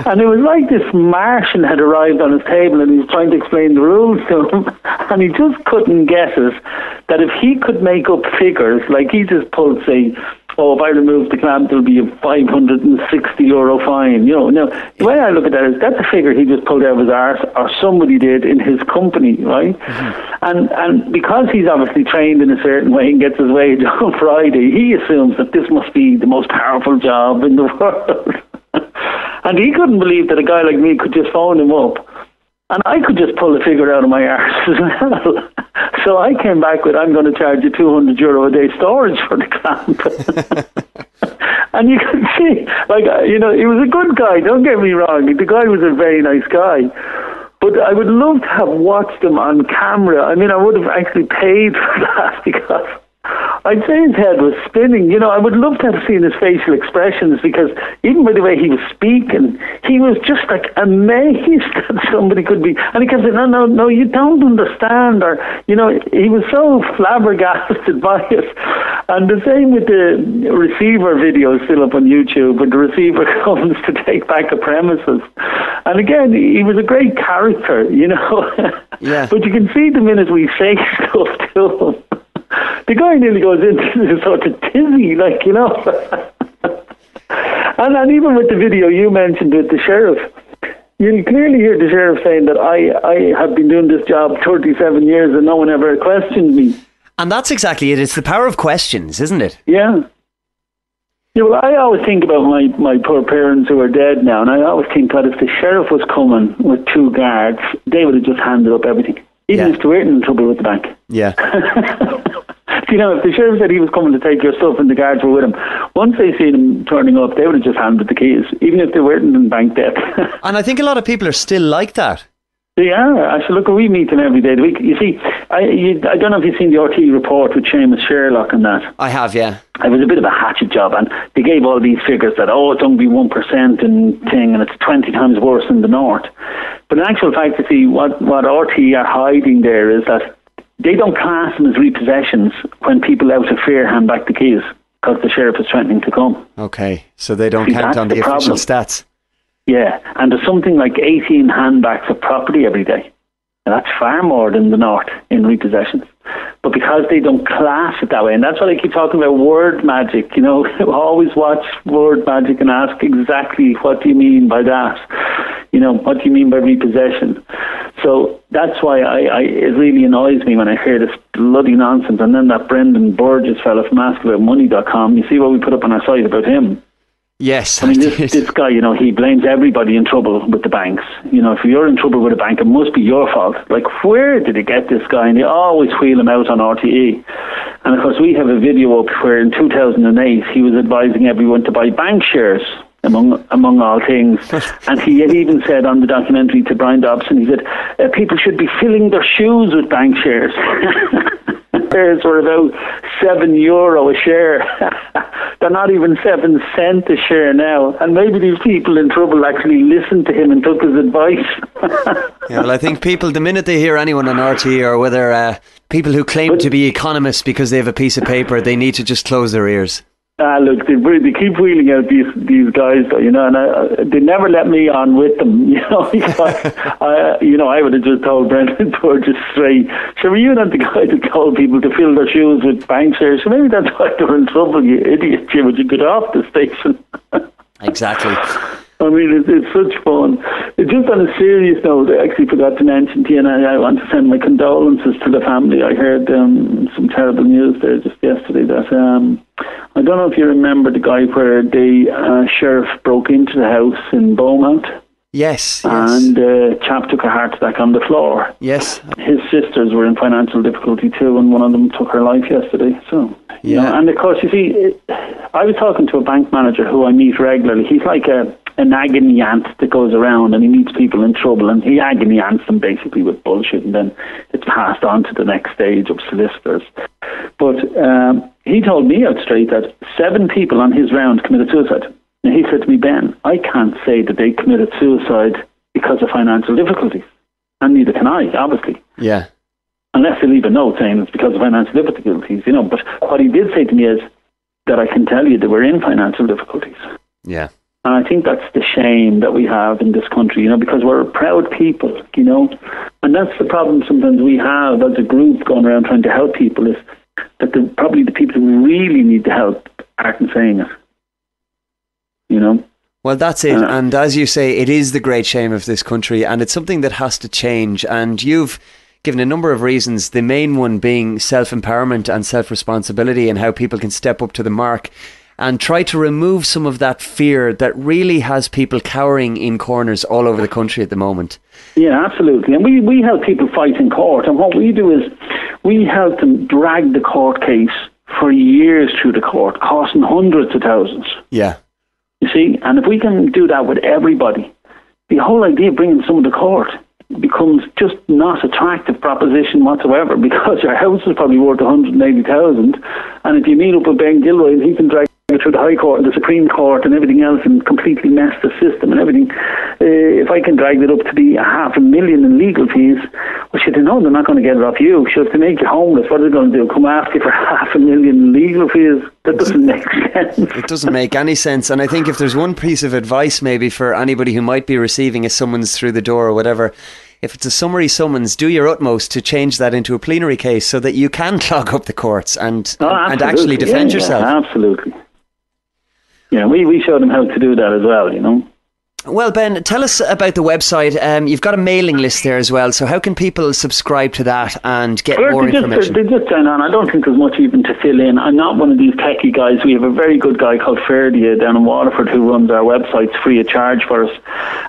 And it was like this Martian had arrived on his table and he was trying to explain the rules to him, and he just couldn't guess it, that if he could make up figures, like he just pulled, say, if I remove the clamp, there'll be a €560 fine. Now, the way I look at that is that's a figure he just pulled out of his arse, or somebody did in his company, right? Mm-hmm. And because he's obviously trained in a certain way and gets his wage on Friday, he assumes that this must be the most powerful job in the world. And he couldn't believe that a guy like me could just phone him up. And I could just pull a figure out of my arse as well. So I came back with, I'm going to charge you €200 a day storage for the clamp. And you could see, like, he was a good guy, don't get me wrong. The guy was a very nice guy. But I would love to have watched him on camera. I mean, I would have actually paid for that because I'd say his head was spinning. I would love to have seen his facial expressions because even by the way he was speaking, he was just like amazed that somebody could be. And he kept saying, no, you don't understand. Or, he was so flabbergasted by it. And the same with the receiver video still up on YouTube when the receiver comes to take back a premises. And again, he was a great character, Yeah. But you can see the minute we say stuff to him. The guy nearly goes into a sort of tizzy, and even with the video you mentioned with the sheriff, you can clearly hear the sheriff saying that I have been doing this job 37 years and no one ever questioned me. And that's exactly it. It's the power of questions, isn't it? Yeah. Yeah, well, I always think about my poor parents who are dead now, and I always think that if the sheriff was coming with 2 guards, they would have just handed up everything. Even if they weren't in trouble with the bank. Yeah. If the sheriff said he was coming to take your stuff and the guards were with him, once they seen him turning up, they would have just handed the keys, even if they weren't in bank debt. And I think a lot of people are still like that. They are. Actually, look, we meet them every day of the week. You see, I don't know if you've seen the RT report with Seamus Sherlock and that. I have, yeah. It was a bit of a hatchet job, and they gave all these figures that, it's only 1% and thing, and it's 20 times worse in the north. But in actual fact, you see, what RT are hiding there is that they don't class them as repossessions when people out of fear hand back the keys because the sheriff is threatening to come. Okay, so they don't count on the official stats. Yeah, and there's something like 18 handbacks of property every day. And that's far more than the north in repossessions. But because they don't class it that way, and that's what I keep talking about, word magic, always watch word magic and ask exactly what do you mean by that? What do you mean by repossession? So that's why it really annoys me when I hear this bloody nonsense. And then that Brendan Burgess fella from askaboutmoney.com, you see what we put up on our site about him? Yes. I mean, this guy, he blames everybody in trouble with the banks. If you're in trouble with a bank, it must be your fault. Like, where did he get this guy? And they always wheel him out on RTE. And, of course, we have a video up where in 2008 he was advising everyone to buy bank shares, among all things. And he had even said on the documentary to Brian Dobson, he said, people should be filling their shoes with bank shares. Shares were about €7 a share. They're not even 7 cents a share now. And maybe these people in trouble actually listened to him and took his advice. Yeah, well, I think people, the minute they hear anyone on RT or whether people who claim to be economists because they have a piece of paper, they need to just close their ears. Look, they keep wheeling out these guys, though, and they never let me on with them, I would have just told Brendan Burgess straight, sure, were you not the guy that told people to fill their shoes with bank shares? So maybe that's why they're in trouble, you idiot, Jim, would you get off the station? Exactly. I mean, it's such fun. Just on a serious note, I actually forgot to mention to you, and I want to send my condolences to the family. I heard some terrible news there just yesterday that, I don't know if you remember the guy where the sheriff broke into the house in Beaumont. Yes. And the chap took a heart attack on the floor. Yes. His sisters were in financial difficulty too, and one of them took her life yesterday. So, yeah. And of course, you see, I was talking to a bank manager who I meet regularly. He's like an agony aunt that goes around and he meets people in trouble and he agony ants them basically with bullshit, and then it's passed on to the next stage of solicitors. But he told me out straight that 7 people on his round committed suicide. And he said to me, Ben, I can't say that they committed suicide because of financial difficulties. And neither can I, obviously. Yeah. Unless they leave a note saying it's because of financial difficulties, But what he did say to me is that I can tell you they were in financial difficulties. Yeah. And I think that's the shame that we have in this country, because we're a proud people, And that's the problem sometimes we have as a group going around trying to help people, is that probably the people who really need the help aren't saying it. Well, that's it. And as you say, it is the great shame of this country, and it's something that has to change. And you've given a number of reasons, the main one being self-empowerment and self-responsibility and how people can step up to the mark. and try to remove some of that fear that really has people cowering in corners all over the country at the moment. Yeah, absolutely. And we help people fight in court, and what we do is we help them drag the court case for years through the court, costing hundreds of thousands. Yeah. You see, and if we can do that with everybody, the whole idea of bringing someone to court becomes just not attractive proposition whatsoever, because your house is probably worth 180,000, and if you meet up with Ben Gilroy, he can drag it through the High Court and the Supreme Court and everything else and completely mess the system and everything. If I can drag it up to be 500,000 in legal fees, well, shit, they're not going to get it off you. Sure, if they make you homeless, what are they going to do? Come after you for 500,000 in legal fees? That doesn't make sense. It doesn't make any sense. And I think if there's one piece of advice maybe for anybody who might be receiving a summons through the door or whatever, if it's a summary summons, do your utmost to change that into a plenary case so that you can clog up the courts and actually defend yourself. Yeah, absolutely. Yeah, we show them how to do that as well, you know. Well, Ben, tell us about the website. You've got a mailing list there as well, so how can people subscribe to that and get more information? They just sign on. I don't think there's much even to fill in. I'm not one of these techie guys. We have a very good guy called Ferdia down in Waterford who runs our websites free of charge for us.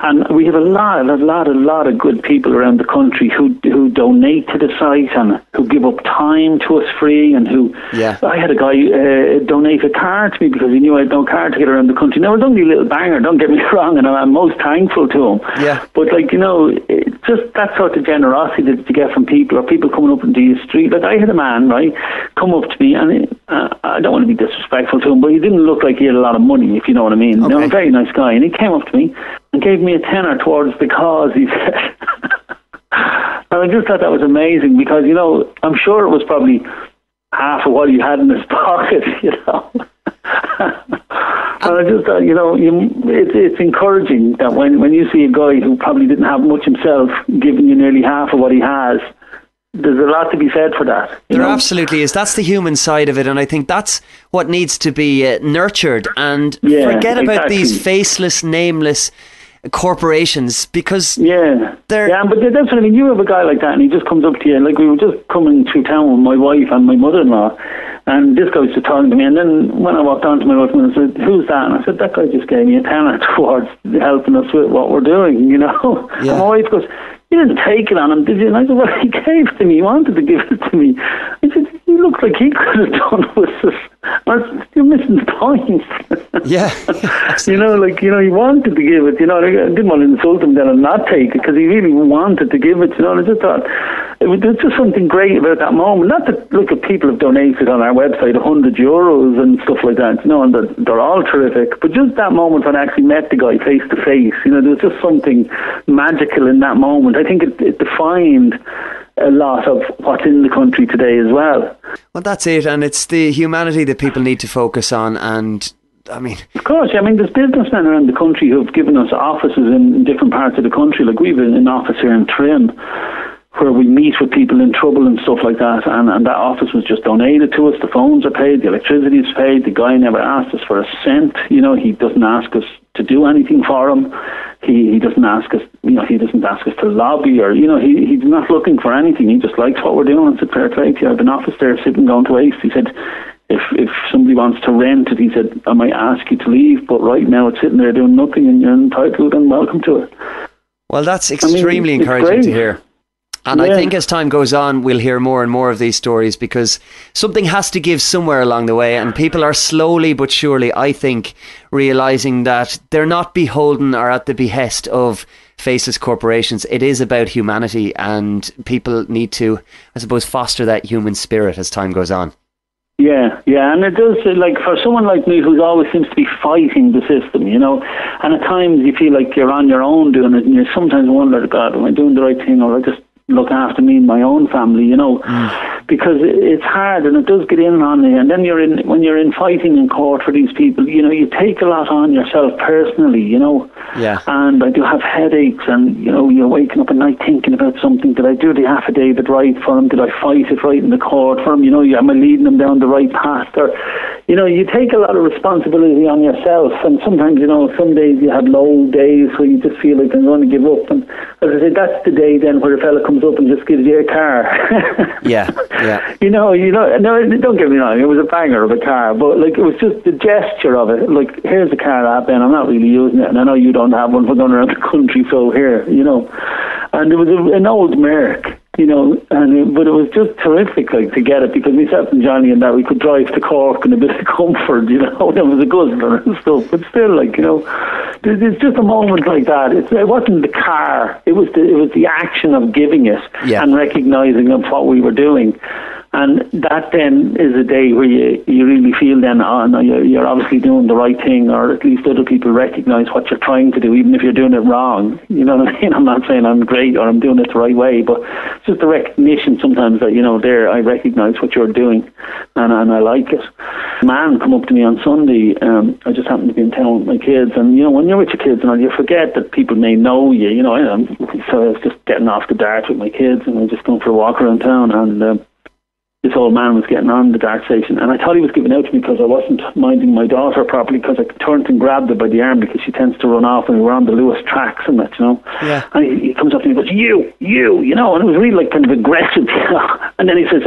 And we have a lot of good people around the country who donate to the site and who give up time to us free, and who... Yeah. I had a guy donate a car to me because he knew I had no car to get around the country. Now, it was only a little banger, don't get me wrong, and I'm most thankful to him. Yeah. But, like, you know, it's just that sort of generosity that you get from people, or people coming up into your street. Like, I had a man, right, come up to me, and I don't want to be disrespectful to him, but he didn't look like he had a lot of money, if you know what I mean. Okay. You know, a very nice guy, and he came up to me and gave me a tenner towards the cause, he said. And I just thought that was amazing, because, you know, I'm sure it was probably half of what he had in his pocket, you know. And I just thought, you know, it's encouraging that when you see a guy who probably didn't have much himself giving you nearly half of what he has, there's a lot to be said for that. There absolutely is. That's the human side of it, and I think that's what needs to be nurtured. And forget about these faceless, nameless corporations, because but that's what I mean. You have a guy like that, and he just comes up to you, like we were just coming through town with my wife and my mother-in-law, and this guy was just talking to me, and then when I walked on to my wife and I said, "Who's that?" And I said, "That guy just gave me a tenner towards helping us with what we're doing, you know." Yeah. And my wife goes, "You didn't take it on him, did you?" And I said, "Well, he gave it to me. He wanted to give it to me." I said, "He looks like he could have done it with us." You're missing the point. Yeah. You know, like, you know, he wanted to give it, you know. I didn't want to insult him then and not take it, because he really wanted to give it, you know. And I just thought it was just something great about that moment. Not that, look, at people have donated on our website €100 and stuff like that, you know, and they're all terrific. But just that moment when I actually met the guy face to face, you know, there was just something magical in that moment. I think it defined a lot of what's in the country today as well. Well, that's it, and it's the humanity that people need to focus on. And I mean, of course, I mean, there's businessmen around the country who've given us offices in different parts of the country. Like, we've an office here in Trim where we meet with people in trouble and stuff like that, and that office was just donated to us. The phones are paid, the electricity is paid. The guy never asked us for a cent. You know, he doesn't ask us to do anything for him. He doesn't ask us, you know, he doesn't ask us to lobby, or, you know, he's not looking for anything. He just likes what we're doing. It's a fair play to you. I have an office there sitting going to waste. He said, if somebody wants to rent it, he said, I might ask you to leave, but right now it's sitting there doing nothing, and you're entitled and welcome to it. Well, that's extremely encouraging to hear. And I think as time goes on, we'll hear more and more of these stories, because something has to give somewhere along the way, and people are slowly but surely, I think, realising that they're not beholden or at the behest of faceless corporations. It is about humanity, and people need to, I suppose, foster that human spirit as time goes on. Yeah, and it does, like, for someone like me who always seems to be fighting the system, you know, and at times you feel like you're on your own doing it, and you sometimes wonder, God, am I doing the right thing, or I just look after me and my own family, you know, because it's hard, and it does get in on you. And then when you're in fighting in court for these people, you know, you take a lot on yourself personally, you know. Yeah. And I do have headaches, and, you know, you're waking up at night thinking about something. Did I do the affidavit right for him? Did I fight it right in the court for him? You know, am I leading him down the right path? Or, you take a lot of responsibility on yourself, and sometimes, some days you have low days where you just feel like I'm going to give up. And as I say, that's the day then where a fella comes up and just gives you a car. Yeah. No, don't get me wrong, it was a banger of a car, but like it was just the gesture of it. Like, here's a car I have, Ben, I'm not really using it, and I know you don't have one for going around the country, so here, And it was an old Merc. But it was just terrific, like, to get it, because myself and Johnny and that, we could drive to Cork in a bit of comfort, It was a guzzler and stuff, but still, like, there's just a moment like that. It wasn't the car, it was the action of giving it and recognising of what we were doing. And that then is a day where you really feel then, no, you're obviously doing the right thing, or at least other people recognise what you're trying to do, even if you're doing it wrong. You know what I mean? I'm not saying I'm great or I'm doing it the right way, but it's just the recognition sometimes that, there, I recognise what you're doing, and I like it. A man come up to me on Sunday, I just happened to be in town with my kids, and, when you're with your kids and all, you forget that people may know you, so I was just getting off the dart with my kids, and I was just going for a walk around town, and this old man was getting on the dart station, and I thought he was giving out to me because I wasn't minding my daughter properly, because I turned and grabbed her by the arm because she tends to run off, and we were on the Lewis tracks and that, Yeah. And he comes up to me and goes, you, and it was really like kind of aggressive, and then he says,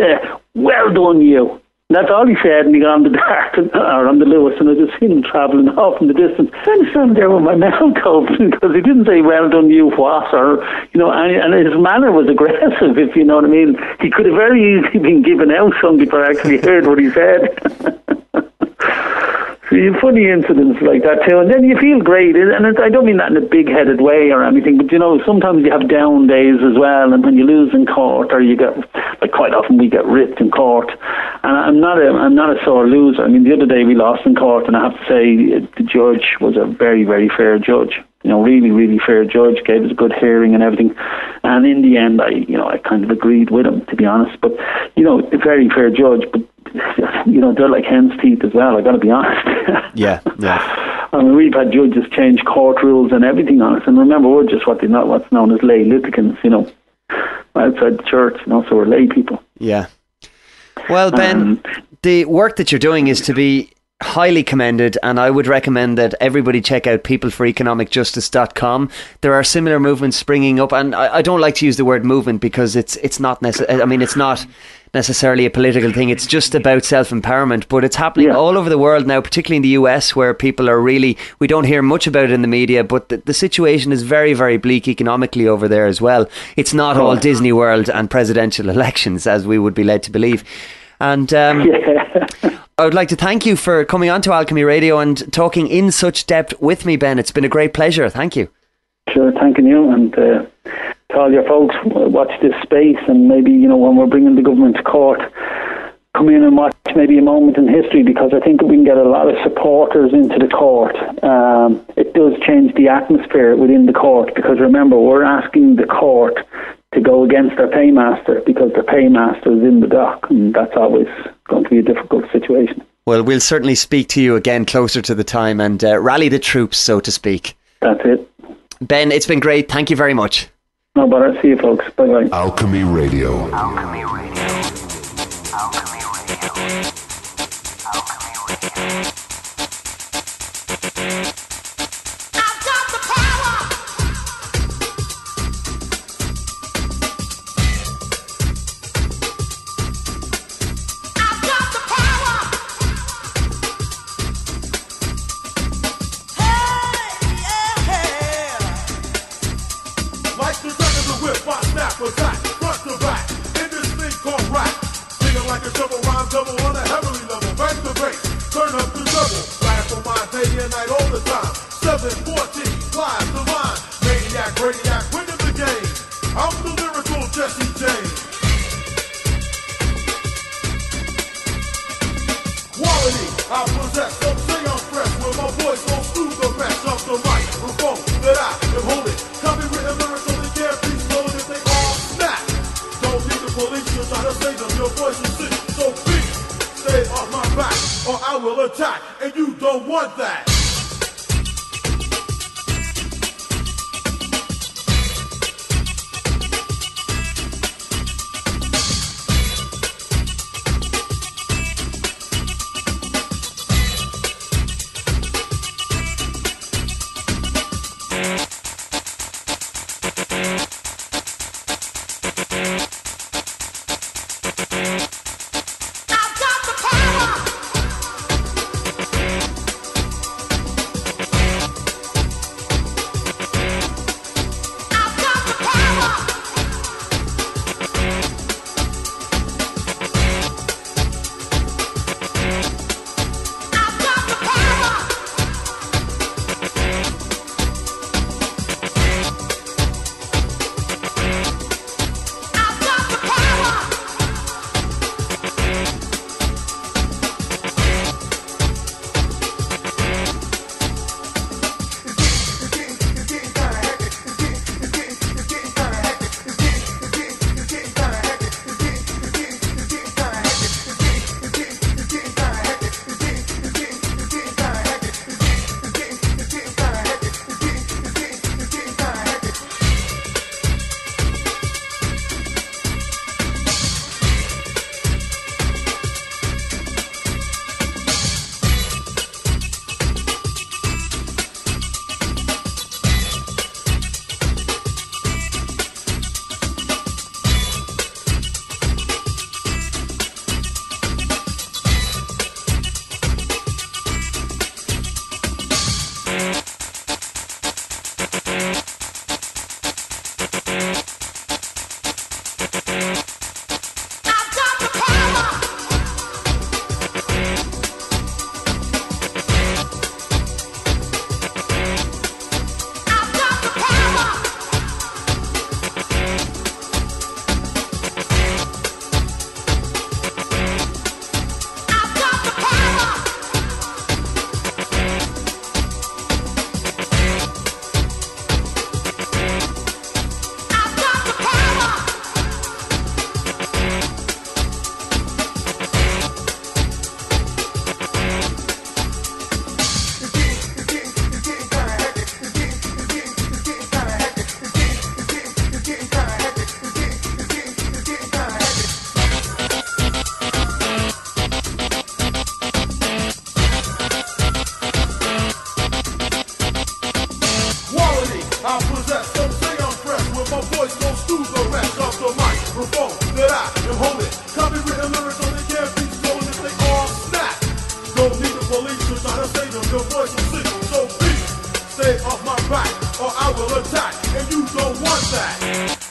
well done, you. That's all he said, and he got on the dart, or on the Lewis, and I just seen him travelling off in the distance. I was standing there with my mouth open, because he didn't say, well done, you what, or, and his manner was aggressive, if you know what I mean. He could have very easily been given out some before I actually heard what he said. So you have funny incidents like that too, and then you feel great, and I don't mean that in a big-headed way or anything, but sometimes you have down days as well, and when you lose in court, or you get, like, quite often we get ripped in court, and I'm not a sore loser. I mean, the other day we lost in court, and I have to say the judge was a very, very fair judge. Really, really fair judge, gave us a good hearing and everything. And in the end, I kind of agreed with him, to be honest. But, a very fair judge, but, they're like hen's teeth as well, I got to be honest. Yeah. I mean, we've had judges change court rules and everything on us. And remember, we're just what's known as lay litigants, outside the church, so we're lay people. Yeah. Well, Ben, the work that you're doing is to be highly commended, and I would recommend that everybody check out peopleforeconomicjustice.com. There are similar movements springing up, and I don't like to use the word movement because it's not necessarily a political thing. It's just about self-empowerment, but it's happening all over the world now, particularly in the US, where people are really, we don't hear much about it in the media, but the situation is very, very bleak economically over there as well. It's not all Disney World and presidential elections, as we would be led to believe. And I would like to thank you for coming on to Alchemy Radio and talking in such depth with me, Ben. It's been a great pleasure. Thank you. Sure, thanking you, and to all your folks, watch this space, and maybe, when we're bringing the government to court, come in and watch maybe a moment in history, because I think we can get a lot of supporters into the court. It does change the atmosphere within the court, because remember, we're asking the court to go against their paymaster, because their paymaster is in the dock, and that's always going to be a difficult situation. Well, we'll certainly speak to you again closer to the time and rally the troops, so to speak. That's it. Ben, it's been great. Thank you very much. No bother. See you, folks. Bye-bye. Alchemy Radio. Alchemy Radio. Alchemy Radio. Alchemy Radio. I've got the power. I've got the power. Hey, yeah. Like the turn of the whip, I snap attack, front to back, in this thing called rap. Singing like a shovel, rhyme double on a heavily level, back to base, turn up the double. Blast on my day and night all the time. 714, flies the line. Maniac, radiac, winning the game. I'm the lyrical Jesse James. Quality, I possess, don't say I'm fresh. With my voice goes through the rest of the microphone that I am holding. Copywritten lyrics only can't be stolen if they all snap. Don't need the police to try to save them. Your voice is sick, so please stay off my back, or I will attack, and you don't want that. I possess, don't say I'm fresh. When my voice goes through the rest of the microphone that I am holding. Copywritten lyrics only can't be stolen if they all snap. Don't need the police to try to save them. Your voice will sing, so please stay off my back or I will attack. And you don't want that.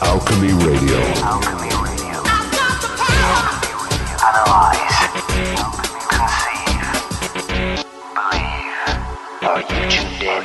Alchemy Radio. Alchemy Radio. Analyze. Conceive. Believe. Are you tuned in?